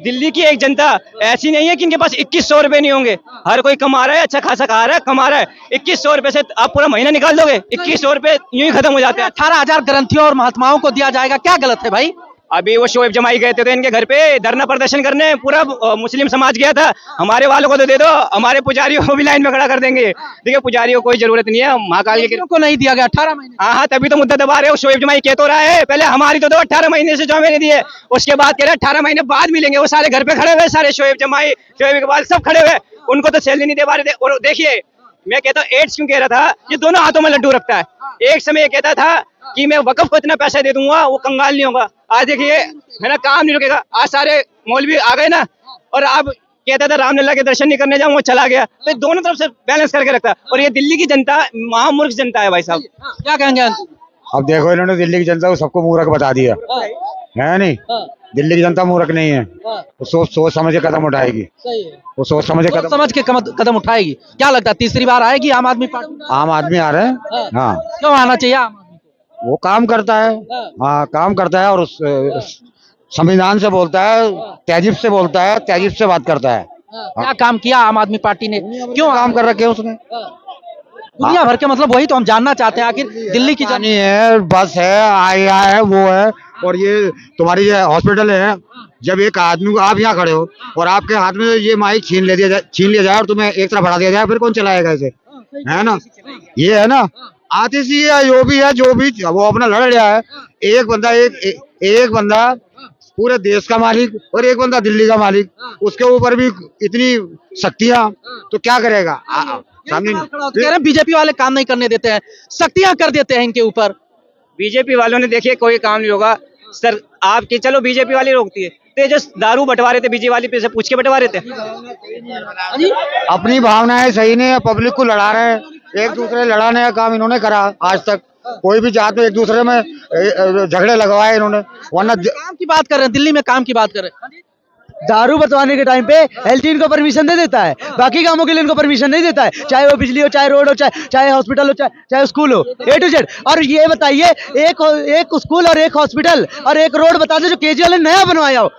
दिल्ली की एक जनता ऐसी नहीं है कि इनके पास 2100 रुपए नहीं होंगे, हर कोई कमा रहा है, अच्छा खासा खा रहा है, कमा रहा है। 2100 रुपए से आप पूरा महीना निकाल दोगे? 2100 रुपए यूं ही खत्म हो जाते हैं। 18,000 ग्रंथियों और महात्माओं को दिया जाएगा, क्या गलत है भाई? अभी वो शोएब जमाई गए थे इनके घर पे धरना प्रदर्शन करने, पूरा मुस्लिम समाज गया था। हमारे वालों को तो दे दो, हमारे पुजारियों को भी लाइन में खड़ा कर देंगे। देखिए पुजारियों को कोई जरूरत नहीं है, महाकाल के को नहीं दिया गया 18 महीने। हाँ, तभी तो मुद्दा दबा रहे हो। शोएब जमाई कह तो रहा है पहले हमारी तो दो, 18 महीने से जो मैंने दिए, उसके बाद कह रहे 18 महीने बाद मिलेंगे। वो सारे घर पे खड़े हुए, सारे शोएब जमाई, शोएब इकबाल सब खड़े हुए, उनको तो सैलरी नहीं दे पा रहे थे। और देखिए मैं कहता हूँ एड्स क्यों कह रहा था, ये दोनों हाथों में लड्डू रखता है। एक समय ये कहता था कि मैं वकफ को इतना पैसा दे दूंगा, वो कंगाल नहीं होगा। आज देखिए है ना, काम नहीं रुकेगा। आज सारे मौलवी आ गए ना, और अब कहता था रामलला के दर्शन नहीं करने जाऊं, वो चला गया। तो दोनों तरफ से बैलेंस करके रखता है। और ये दिल्ली की जनता महामूर्ख जनता है भाई साहब। क्या कहेंगे? अब देखो इन्होंने दिल्ली की जनता को सबको मूर्ख बता दिया है नहीं। दिल्ली की जनता मूर्ख नहीं है, वो सोच समझ के कदम उठाएगी। वो सोच समझ के कदम उठाएगी। क्या लगता है तीसरी बार आएगी आम आदमी पार्टी? आम आदमी आ रहे हैं। हाँ, क्यों आना चाहिए आम आदमी को? वो काम करता है। हाँ, काम करता है, और संविधान से बोलता है, तहजीब से बोलता है, तहजीब से बात करता है। क्या काम किया आम आदमी पार्टी ने? क्यों काम कर रखे उसने? दुनिया भर के, मतलब वही तो हम जानना चाहते हैं। आखिर दिल्ली की जानी है, बस है, आया है, वो है। और ये तुम्हारी ये हॉस्पिटल है, जब एक आदमी को आप यहाँ खड़े हो और आपके हाथ में ये माइक छीन लिया जाए और तुम्हें एक तरफ बढ़ा दिया जाए, फिर कौन चलाएगा इसे? है ना, ये है ना। आतिशी है, जो भी है, जो भी वो अपना लड़ रहा है। एक बंदा पूरे देश का मालिक और एक बंदा दिल्ली का मालिक, उसके ऊपर भी इतनी शक्तियां, तो क्या करेगा? सामने कह रहे हैं बीजेपी वाले काम नहीं करने देते हैं, सख्तियां कर देते हैं इनके ऊपर। बीजेपी वालों ने देखिए कोई काम नहीं होगा सर। आपके चलो बीजेपी वाली रोकती है, तो जो दारू बंटवा रहे थे बीजेपी वाली पे से पूछ के बंटवा रहे थे। अपनी भावनाएं सही नहीं है, पब्लिक को लड़ा रहे हैं, एक दूसरे लड़ाने का काम इन्होंने करा। आज तक कोई भी जात में एक दूसरे में झगड़े लगवाए इन्होंने, वरना काम की बात कर रहे हैं, दिल्ली में काम की बात कर रहे हैं। दारू बंटवाने के टाइम पे एलटी इनको परमिशन दे देता है, बाकी कामों के लिए इनको परमिशन नहीं देता है, चाहे वो बिजली हो, चाहे रोड हो, चाहे हॉस्पिटल हो, चाहे स्कूल हो, ए टू जेड। और ये बताइए, एक स्कूल और एक हॉस्पिटल और एक रोड बता दे जो केजरीवाल ने नया बनवाया हो,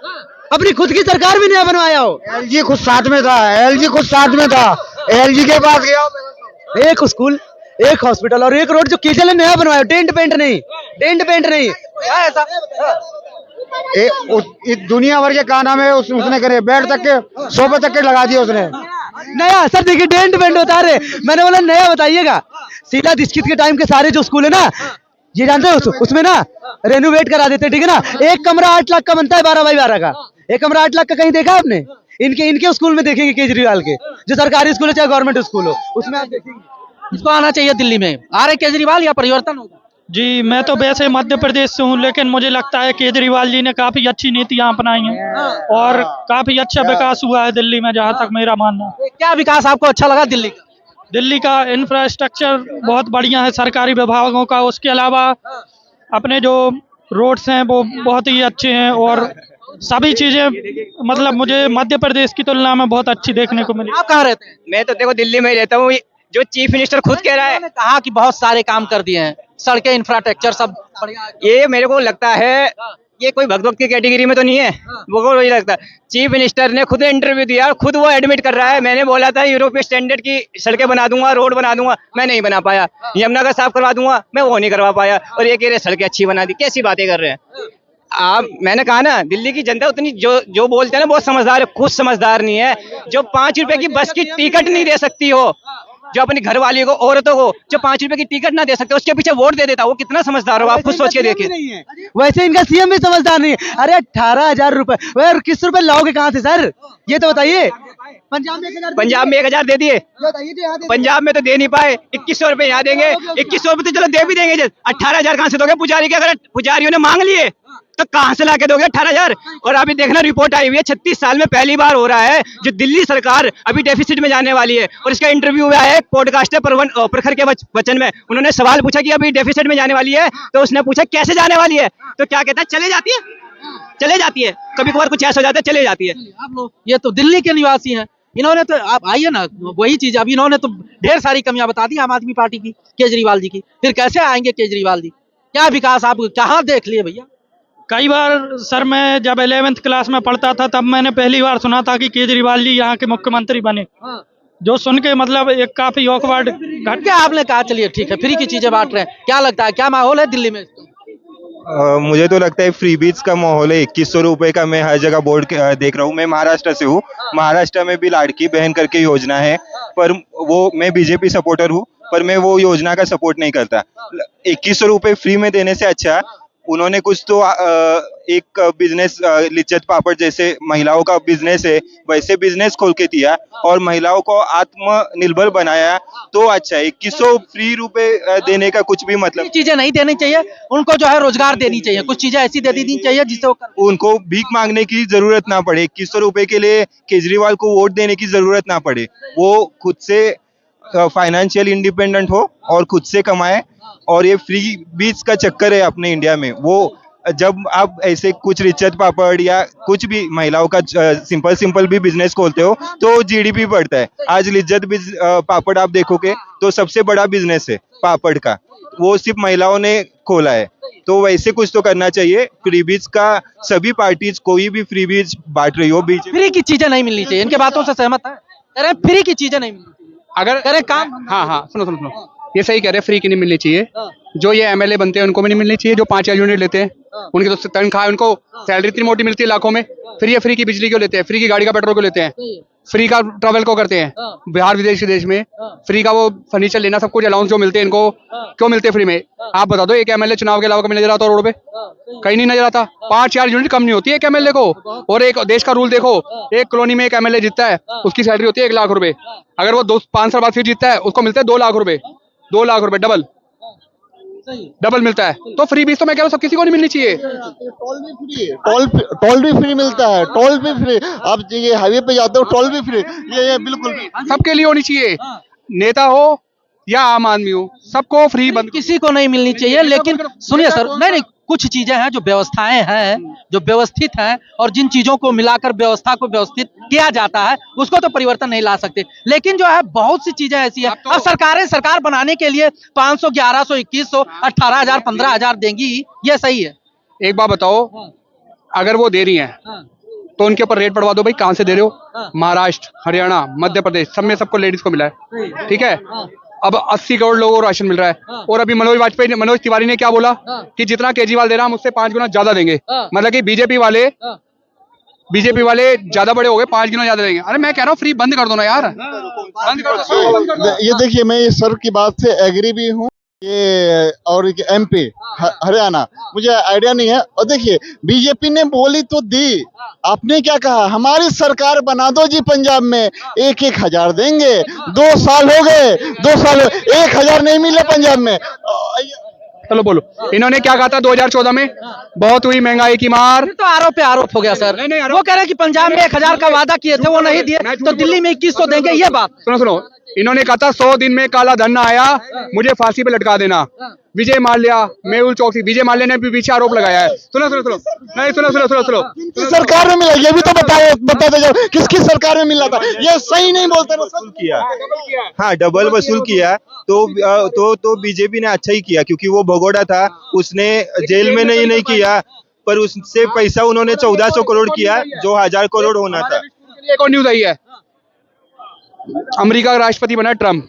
अपनी खुद की सरकार भी नया बनवाया हो। एलजी खुद साथ में था, एलजी खुद साथ में था, एलजी के पास गया। एक स्कूल, एक हॉस्पिटल और एक रोड जो केजरीवाल ने नया बनवाया, डेंट पेंट नहीं। क्या ऐसा? दुनिया भर के का नाम है उसने करे, बेड तक के सोफे तक के लगा दिए उसने। नया सर देखिए, डेंट पेंट बता रहे, मैंने बोला नया बताइएगा। शीला दीक्षित के टाइम के सारे जो स्कूल है ना, ये जानते हो उसमें ना रेनोवेट करा देते, ठीक है ना। एक कमरा 8 लाख का बनता है, 12x12 का। एक कमरा 8 लाख का कहीं देखा आपने? इनके स्कूल में देखेंगे केजरीवाल के, जो सरकारी स्कूल है चाहे गवर्नमेंट स्कूल हो, उसमें आप देखेंगे। इसको आना चाहिए दिल्ली में। आ रहे केजरीवाल या परिवर्तन होगा? जी, मैं तो वैसे मध्य प्रदेश से हूँ, लेकिन मुझे लगता है केजरीवाल जी ने काफी अच्छी नीतियां अपनाई हैं और काफी अच्छा विकास हुआ है दिल्ली में, जहाँ तक मेरा मानना है। क्या विकास आपको अच्छा लगा दिल्ली का? दिल्ली का इंफ्रास्ट्रक्चर बहुत बढ़िया है, सरकारी विभागों का। उसके अलावा अपने जो रोड्स हैं वो बहुत ही अच्छे हैं और सभी चीजें मतलब मुझे मध्य प्रदेश की तुलना में बहुत अच्छी देखने को मिली। आप कहाँ रहते हैं? मैं तो देखो दिल्ली में ही रहता हूँ। जो चीफ मिनिस्टर खुद कह रहा है, उन्होंने कहा कि बहुत सारे काम कर दिए हैं, सड़कें, इंफ्रास्ट्रक्चर सब बढ़िया है। ये मेरे को लगता है ये कोई भगवत की कैटेगरी में तो नहीं है, वो को यही लगता है। चीफ मिनिस्टर ने खुद इंटरव्यू दिया और खुद वो एडमिट कर रहा है, मैंने बोला था यूरोपीय स्टैंडर्ड की सड़कें बना दूंगा, रोड बना दूंगा, मैं नहीं बना पाया। यमुना का साफ करवा दूंगा, मैं वो नहीं करवा पाया। और ये कह रहे सड़कें अच्छी बना दी, कैसी बातें कर रहे हैं आप? मैंने कहा ना, दिल्ली की जनता उतनी जो बोलते हैं ना बहुत समझदार है, खुद समझदार नहीं है। जो 5 रुपए की बस की टिकट नहीं दे सकती हो, जो अपनी घरवाली को, औरतों को जो 5 रुपए की टिकट ना दे सकते, उसके पीछे वोट दे देता, वो कितना समझदार हो आप खुद सोच के देखिए। वैसे इनका सीएम भी समझदार नहीं है। अरे 18,000 रुपए, और किस रुपए लाओगे कहाँ से सर, ये तो बताइए। पंजाब में 1,000 दे दिए, पंजाब में तो दे नहीं पाए। 2100 रुपए यहाँ देंगे, 2100 रुपए तो चलो दे भी देंगे, 18,000 कहाँ से दोगे पुजारी के? अगर पुजारियों ने मांग लिए तो कहाँ से लाके दोगे 18,000? और अभी देखना रिपोर्ट आई हुई है, 36 साल में पहली बार हो रहा है जो दिल्ली सरकार अभी डेफिसिट में जाने वाली है। और इसका इंटरव्यू हुआ है पॉडकास्टर प्रखर के वचन में, उन्होंने सवाल पूछा कि अभी डेफिसिट में जाने वाली है, तो उसने पूछा कैसे जाने वाली है, तो क्या कहता है चले जाती है। कभी कभार कुछ ऐसा हो जाता है, चले जाती है। आप लोग ये तो दिल्ली के निवासी हैं, इन्होंने तो, आप आइए ना, वही चीज अब इन्होंने तो ढेर सारी कमियां बता दी आम आदमी पार्टी की, केजरीवाल जी की। फिर कैसे आएंगे केजरीवाल जी? क्या विकास आप कहाँ देख लिए भैया? कई बार सर, मैं जब 11th क्लास में पढ़ता था तब मैंने पहली बार सुना था कि केजरीवाल जी यहाँ के मुख्यमंत्री बने, जो सुन के मतलब एक काफी ऑकवर्ड क्या आपने कहा, चलिए ठीक है, फ्री की चीजें बांट रहे हैं, क्या लगता है क्या माहौल है दिल्ली में? मुझे तो लगता है फ्री बीज का माहौल है। 2100 रुपए का मैं हर जगह बोर्ड देख रहा हूँ। मैं महाराष्ट्र से हूँ, महाराष्ट्र में भी लाड़की बहन करके योजना है, पर वो, मैं बीजेपी सपोर्टर हूँ, पर मैं वो योजना का सपोर्ट नहीं करता। 2100 रुपए फ्री में देने से अच्छा उन्होंने कुछ तो एक बिजनेस, लिज्जत पापड़ जैसे महिलाओं का बिजनेस है, वैसे बिजनेस खोल के दिया और महिलाओं को आत्मनिर्भर बनाया, तो अच्छा है। 2100 फ्री रुपए देने का कुछ भी मतलब। चीजें नहीं देनी चाहिए उनको, जो है रोजगार देनी चाहिए, कुछ चीजें ऐसी दे देनी चाहिए जिससे उनको भीख मांगने की जरूरत ना पड़े। 2100 रुपए के लिए केजरीवाल को वोट देने की जरूरत ना पड़े, वो खुद से फाइनेंशियल इंडिपेंडेंट हो और खुद से कमाए। और ये फ्री बीज का चक्कर है अपने इंडिया में, वो जब आप ऐसे कुछ लिज्जत पापड़ या कुछ भी महिलाओं का सिंपल भी बिजनेस खोलते हो तो जीडीपी बढ़ता है। आज लिज्जत पापड़ आप देखोगे तो सबसे बड़ा बिजनेस है पापड़ का, वो सिर्फ महिलाओं ने खोला है। तो वैसे कुछ तो करना चाहिए। फ्री बीज का सभी पार्टीज कोई भी फ्री बीज बांट रही हो, बीज फ्री की चीजें नहीं मिलनी चाहिए, इनके बातों से सहमत है? कह रहे फ्री की चीजें नहीं मिलनी चाहिए, अगर करें काम। हाँ, सुनो, ये सही कह रहे हैं, फ्री की नहीं मिलनी चाहिए। जो ये एमएलए बनते हैं उनको भी नहीं मिलनी चाहिए, जो 5 यूनिट लेते हैं उनकी तो तनख्वाह, उनको सैलरी इतनी मोटी मिलती है लाखों में, फिर ये फ्री की बिजली क्यों लेते हैं, फ्री की गाड़ी का पेट्रोल क्यों लेते हैं? फ्री का ट्रैवल को करते हैं बिहार विदेश के देश में, फ्री का वो फर्नीचर लेना, सब कुछ अलाउंस जो मिलते हैं इनको, क्यों मिलते हैं फ्री में? आप बता दो, एक एमएलए चुनाव के अलावा कभी नजर आता रोड पे? कहीं नहीं नजर आता। 5-4 यूनिट कम नहीं होती है एक एमएलए को। और एक देश का रूल देखो, एक कॉलोनी में एक एमएलए जीतता है, उसकी सैलरी होती है 1 लाख रुपए। अगर वो 5 साल बाद फिर जीतता है, उसको मिलता है 2 लाख रुपए। 2 लाख रुपए डबल मिलता है। तो फ्री बीस तो मैं कह रहा हूँ सब किसी को नहीं मिलनी चाहिए। टोल भी फ्री मिलता है, टोल भी फ्री। आप ये हाईवे पे जाते हो टोल भी फ्री, ये बिल्कुल सबके लिए होनी चाहिए, नेता हो या आम आदमी हो, सबको फ्री बंद। किसी को नहीं मिलनी चाहिए। लेकिन सुनिए सर, नहीं, कुछ चीजें हैं जो व्यवस्थाएं हैं, जो व्यवस्थित हैं, और जिन चीजों को मिलाकर व्यवस्था को व्यवस्थित किया जाता है उसको तो परिवर्तन नहीं ला सकते। लेकिन जो है बहुत सी चीजें ऐसी है, अब सरकार बनाने के लिए 500, 1100, 2100, 18,000, 15,000 देंगी, ये सही है? एक बात बताओ, अगर वो दे रही हैं तो उनके ऊपर रेट पड़वा दो भाई, कहाँ से दे रहे हो? महाराष्ट्र, हरियाणा, मध्य प्रदेश, सब में सबको लेडीज को मिला है, ठीक है। अब 80 करोड़ लोगों को राशन मिल रहा है। और अभी मनोज तिवारी ने क्या बोला कि जितना केजरीवाल दे रहा हम उससे 5 गुना ज्यादा देंगे। मतलब कि बीजेपी वाले ज्यादा बड़े हो गए, 5 गुना ज्यादा देंगे। अरे मैं कह रहा हूँ फ्री बंद कर दो ना यार, बंद कर दो। ये देखिए, मैं ये सर की बात से एग्री भी हूँ। ये और एमपी हरियाणा मुझे आइडिया नहीं है। और देखिए, बीजेपी ने बोली तो दी, आपने क्या कहा? हमारी सरकार बना दो जी, पंजाब में 1-1 हजार देंगे। 2 साल हो गए, 2 साल 1 हजार नहीं मिला पंजाब में। चलो बोलो, इन्होंने क्या कहा था 2014 में? बहुत हुई महंगाई की मार। तो आरोप पे आरोप हो गया सर। वो कह रहे हैं कि पंजाब में 1 हजार का वादा किए थे, वो नहीं दिए, तो दिल्ली में 2100 देंगे। ये बात सुनो, इन्होंने कहा था 100 दिन में काला धन ना आया मुझे फांसी पे लटका देना। विजय माल्या, मेहुल चौकसी, विजय माल्या ने भी पीछे आरोप लगाया है। सुनो, सरकार में मिला, ये भी तो बताते जाओ, किसकी सरकार में मिला था? ये सही नहीं बोलते ना। वसूल किया, हाँ डबल वसूल किया। तो बीजेपी ने अच्छा ही किया, क्योंकि वो भगोड़ा था, उसने जेल में नहीं किया, पर उससे पैसा उन्होंने 1400 करोड़ किया, जो 1000 करोड़ होना था। एक और न्यूज आई है, अमेरिका का राष्ट्रपति बना ट्रम्प।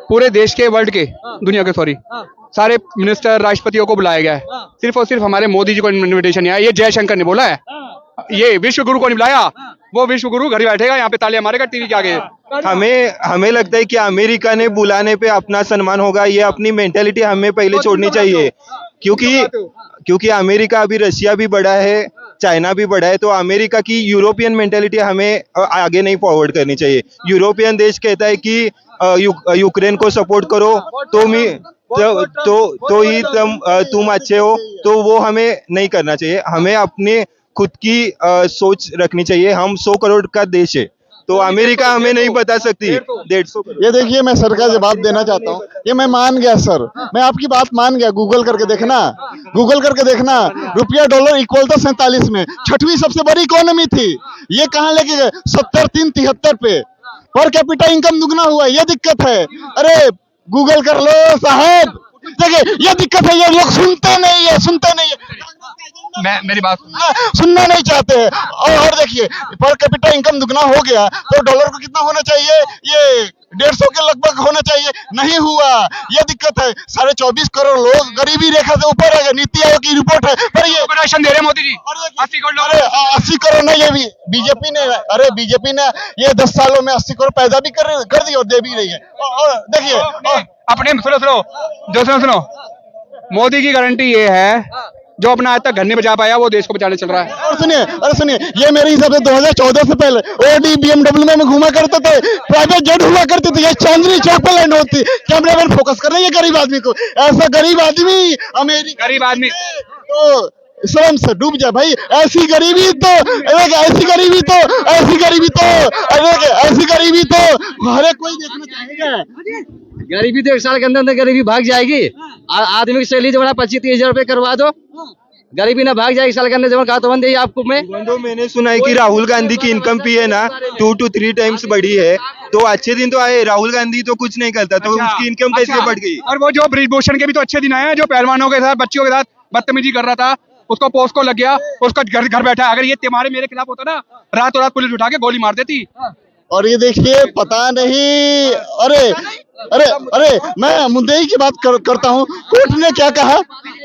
पूरे देश के, वर्ल्ड के, दुनिया के सॉरी, सारे मिनिस्टर, राष्ट्रपतियों को बुलाया गया है। सिर्फ और सिर्फ हमारे मोदी जी को इन्विटेशन नहीं आया। ये जयशंकर ने बोला है, ये विश्व गुरु को नहीं बुलाया। वो विश्व गुरु घर बैठेगा, यहाँ पे तालियां मारेगा टीवी के आगे। हमें लगता है कि अमेरिका ने बुलाने पे अपना सम्मान होगा। ये अपनी मेंटेलिटी हमें पहले छोड़नी चाहिए, क्योंकि अमेरिका अभी रशिया भी बड़ा है, चाइना भी बड़ा है, तो अमेरिका की यूरोपियन मेंटेलिटी हमें आगे नहीं फॉरवर्ड करनी चाहिए। यूरोपियन देश कहता है कि यूक्रेन को सपोर्ट करो तो ही तुम अच्छे हो, तो वो हमें नहीं करना चाहिए। हमें अपनी खुद की सोच रखनी चाहिए। हम 100 करोड़ का देश है, तो अमेरिका हमें नहीं बता सकती 150 करोड़। ये देखिए, मैं सर का जवाब देना चाहता हूँ। ये मैं मान गया सर, मैं आपकी बात मान गया। गूगल करके देखना, रुपया डॉलर इक्वल था 47 में, 6वीं सबसे बड़ी इकोनॉमी थी। ये कहाँ लेके गए? 70-3-73 पे पर कैपिटा इनकम दुगना हुआ। ये दिक्कत है। अरे गूगल कर लो साहब, देखिए ये दिक्कत है। ये लोग सुनते नहीं है। मेरी बात सुनना नहीं चाहते हैं। और देखिए, पर कैपिटा इनकम दुगना हो गया तो डॉलर को कितना होना चाहिए? ये 150 के लगभग होना चाहिए, नहीं हुआ। ये दिक्कत है। 24.5 करोड़ लोग गरीबी रेखा से ऊपर है। नीति आयोग की रिपोर्ट है। पर ये राशन दे रहे मोदी जी 80 करोड़। अरे 80 करोड़ नहीं, ये भी बीजेपी ने ये 10 सालों में 80 करोड़ पैदा भी कर दी और दे भी रही है। और देखिए, अपने सुनो, मोदी की गारंटी ये है, जो अपना आज तक घर नहीं बचा पाया वो देश को बचाने चल रहा है। और सुनिए, ये मेरे हिसाब से 2014 से पहले ओडी BMW में घूमा करते थे, प्राइवेट जेट हुआ करती थी। ये चांदनी चौक पर लैंड होती। कैमरामैन फोकस कर रहे हैं गरीब आदमी को। ऐसा गरीब आदमी अमेरिका, गरीब आदमी तो श्रम से डूब जाए भाई। ऐसी गरीबी तो हर एक कोई देखना चाहेगा। गरीबी तो 1 साल के अंदर गरीबी भाग जाएगी। आदमी की सैलरी जो 25-30 हजार रुपए करवा दो, गरीबी ना भाग जाएगी। 1 साल के अंदर जब कहा तो बंद आपको मैंने सुना है कि राहुल गांधी की इनकम भी है ना 2 to 3 टाइम्स बढ़ी है। तो अच्छे दिन तो आए, राहुल गांधी तो कुछ नहीं करता, तो उसकी इनकम कैसे बढ़ गई? और वो जो ब्रिजभूषण के भी तो अच्छे दिन आए हैं, जो पहलवानों के साथ, बच्चियों के साथ बदतमीजी कर रहा था, उसको पोस्को लग गया, उसका घर बैठा। अगर ये तुम्हारे मेरे खिलाफ होता ना, रातों रात पुलिस उठा के गोली मार देती। और ये देखिए, पता नहीं, अरे मैं मुद्दे की बात करता हूँ। कोर्ट ने क्या कहा?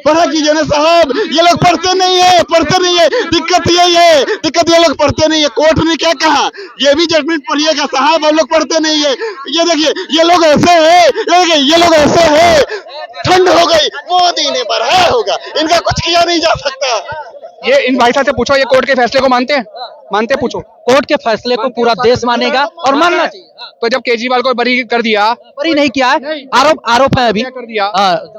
पढ़ा कीजिए ना साहब, ये लोग पढ़ते नहीं है, दिक्कत यही है, दिक्कत ये लोग पढ़ते नहीं है। कोर्ट ने क्या कहा, ये भी जजमेंट पढ़िएगा साहब, हम लोग पढ़ते नहीं है। ये देखिए ये लोग ऐसे है, ये लोग ऐसे है, ठंड हो गई, मोदी ने बढ़ाया होगा, इनका कुछ किया नहीं जा सकता। ये इन भाई साहब से पूछो, ये कोर्ट के फैसले को मानते हैं? पूछो। कोर्ट के फैसले को पूरा देश मानेगा और मानना चाहिए। तो जब केजरीवाल को बरी कर दिया, बरी नहीं किया है, आरोप है अभी कर दिया,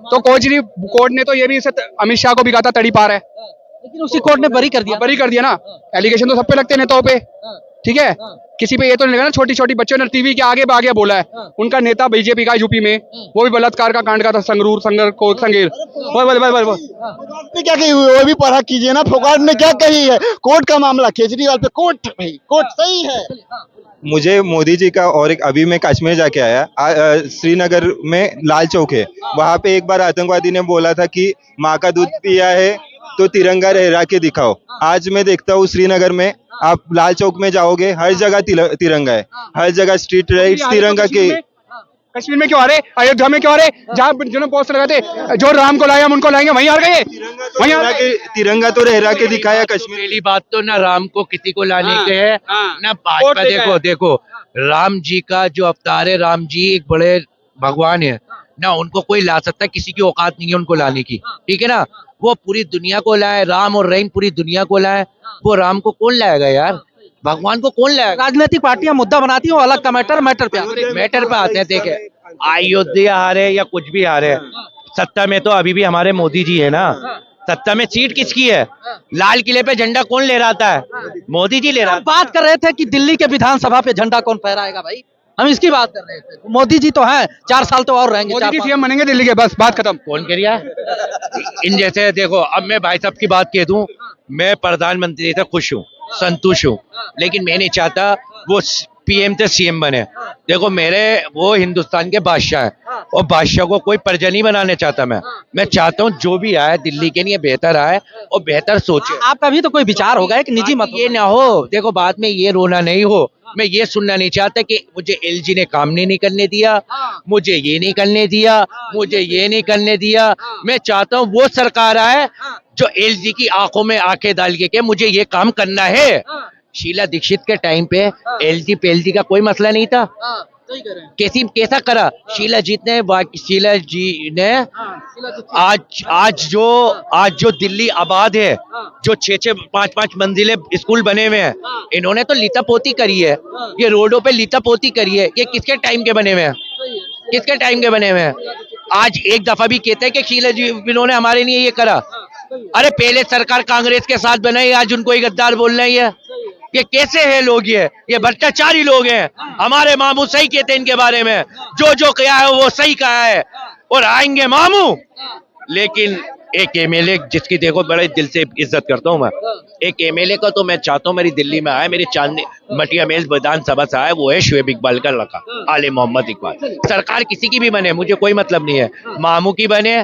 तो कोर्ट ने तो ये भी अमित शाह को भी कहा था तड़ी पार है, लेकिन उसी कोर्ट ने बरी कर दिया ना। एलिगेशन तो सब पे लगते हैं नेताओं पे, ठीक है, किसी पे ये तो नहीं लगा ना। छोटी छोटी बच्चों ने टीवी के आगे भागे बोला है, उनका नेता बीजेपी का यूपी में, वो भी बलात्कार का कांड का था, संगेर क्या कही, वो भी पढ़ा कीजिए ना। फोगाट ने क्या कही है, कोर्ट का मामला केजरीवाल पे, कोर्ट सही है। मुझे मोदी जी का, और एक अभी मैं कश्मीर जाके आया, श्रीनगर में लाल चौक है, वहाँ पे एक बार आतंकवादी ने बोला था कि माँ का दूध पिया है तो तिरंगा लहरा के दिखाओ। आज मैं देखता हूँ श्रीनगर में, आप लाल चौक में जाओगे, हर जगह तिरंगा है, हर जगह स्ट्रीट लाइट्स तिरंगा के। कश्मीर में क्यों आ रहे, अयोध्या में क्यों आ रहे, जहाँ जिन्होंने पोस्टर लगाते, जो राम को लाए हम उनको लाएंगे, वहीं आ गए। तिरंगा तो लहरा के दिखाया कश्मीर। पहली बात तो ना राम को किसी को लाने के है ना भाजपा। देखो राम जी का जो अवतार है, राम जी एक बड़े भगवान है ना, उनको कोई ला सकता है, किसी की औकात नहीं है उनको लाने की, ठीक है ना। वो पूरी दुनिया को लाए, राम और रहीम पूरी दुनिया को लाए, वो राम को कौन लाएगा यार, भगवान को कौन लाएगा। राजनीतिक पार्टियां मुद्दा बनाती हैं, अलग का मैटर पे आते हैं। देखे अयोध्या हारे या कुछ भी हारे, सत्ता में तो अभी भी हमारे मोदी जी है ना। सत्ता में सीट किसकी है, लाल किले पे झंडा कौन ले रहा है, मोदी जी ले रहा। बात कर रहे थे कि दिल्ली के विधानसभा पे झंडा कौन फहराएगा, भाई हम इसकी बात कर रहे थे। मोदी जी तो हैं, 4 साल तो और रहेंगे, मोदी जी सीएम बनेंगे दिल्ली के, बस बात खत्म। कौन कह रहा इन जैसे। देखो अब मैं भाई साहब की बात कह दूं, मैं प्रधानमंत्री से खुश हूँ, संतुष्ट हूँ, लेकिन मैं नहीं चाहता वो पीएम से सीएम बने। देखो वो हिंदुस्तान के बादशाह हैं, और बादशाह को कोई प्रजा नहीं बनाने चाहता। मैं चाहता हूँ जो भी आए दिल्ली के लिए बेहतर आए और बेहतर सोचे। आपका भी तो कोई विचार होगा, एक निजी मत ये ना हो। देखो बाद में ये रोना नहीं हो, मैं ये सुनना नहीं चाहता कि मुझे एलजी ने काम नहीं करने दिया, मुझे ये नहीं करने दिया, मुझे ये नहीं करने दिया। मैं चाहता हूँ वो सरकार आए जो एलजी की आंखों में आंखें डाल के मुझे ये काम करना है। शीला दीक्षित के टाइम पे एलजी पेलजी का कोई मसला नहीं था, कैसा करा शीला जी ने। आज जो दिल्ली आबाद है, जो 6-6, 5-5 मंजिले स्कूल बने हुए हैं, इन्होंने तो लीतापोती करी है, ये रोडों पे लीतापोती करी है। ये किसके टाइम के बने हुए हैं, किसके टाइम के बने हुए हैं। आज एक दफा भी कहते हैं कि शीला जी इन्होंने हमारे लिए ये करा। अरे पहले सरकार कांग्रेस के साथ बनाई, आज उनको ही गद्दार बोल रही है। ये कैसे है लोग, ये भ्रष्टाचारी लोग हैं। हमारे मामू सही कहते हैं इनके बारे में, जो कहा है वो सही कहा है, और आएंगे मामू। लेकिन एक एमएलए जिसकी देखो बड़े दिल से इज्जत करता हूँ मैं, एक एमएलए का तो मैं चाहता हूँ मेरी दिल्ली में आए, मेरी चांदनी मटिया मेल विधानसभा से आए, वो है शुएब इकबाल का लड़का आले मोहम्मद इकबाल। सरकार किसी की भी बने, मुझे कोई मतलब नहीं है, मामू की बने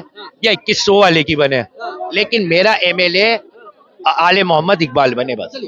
या 2100 वाले की बने, लेकिन मेरा एमएलए आले मोहम्मद इकबाल बने बस।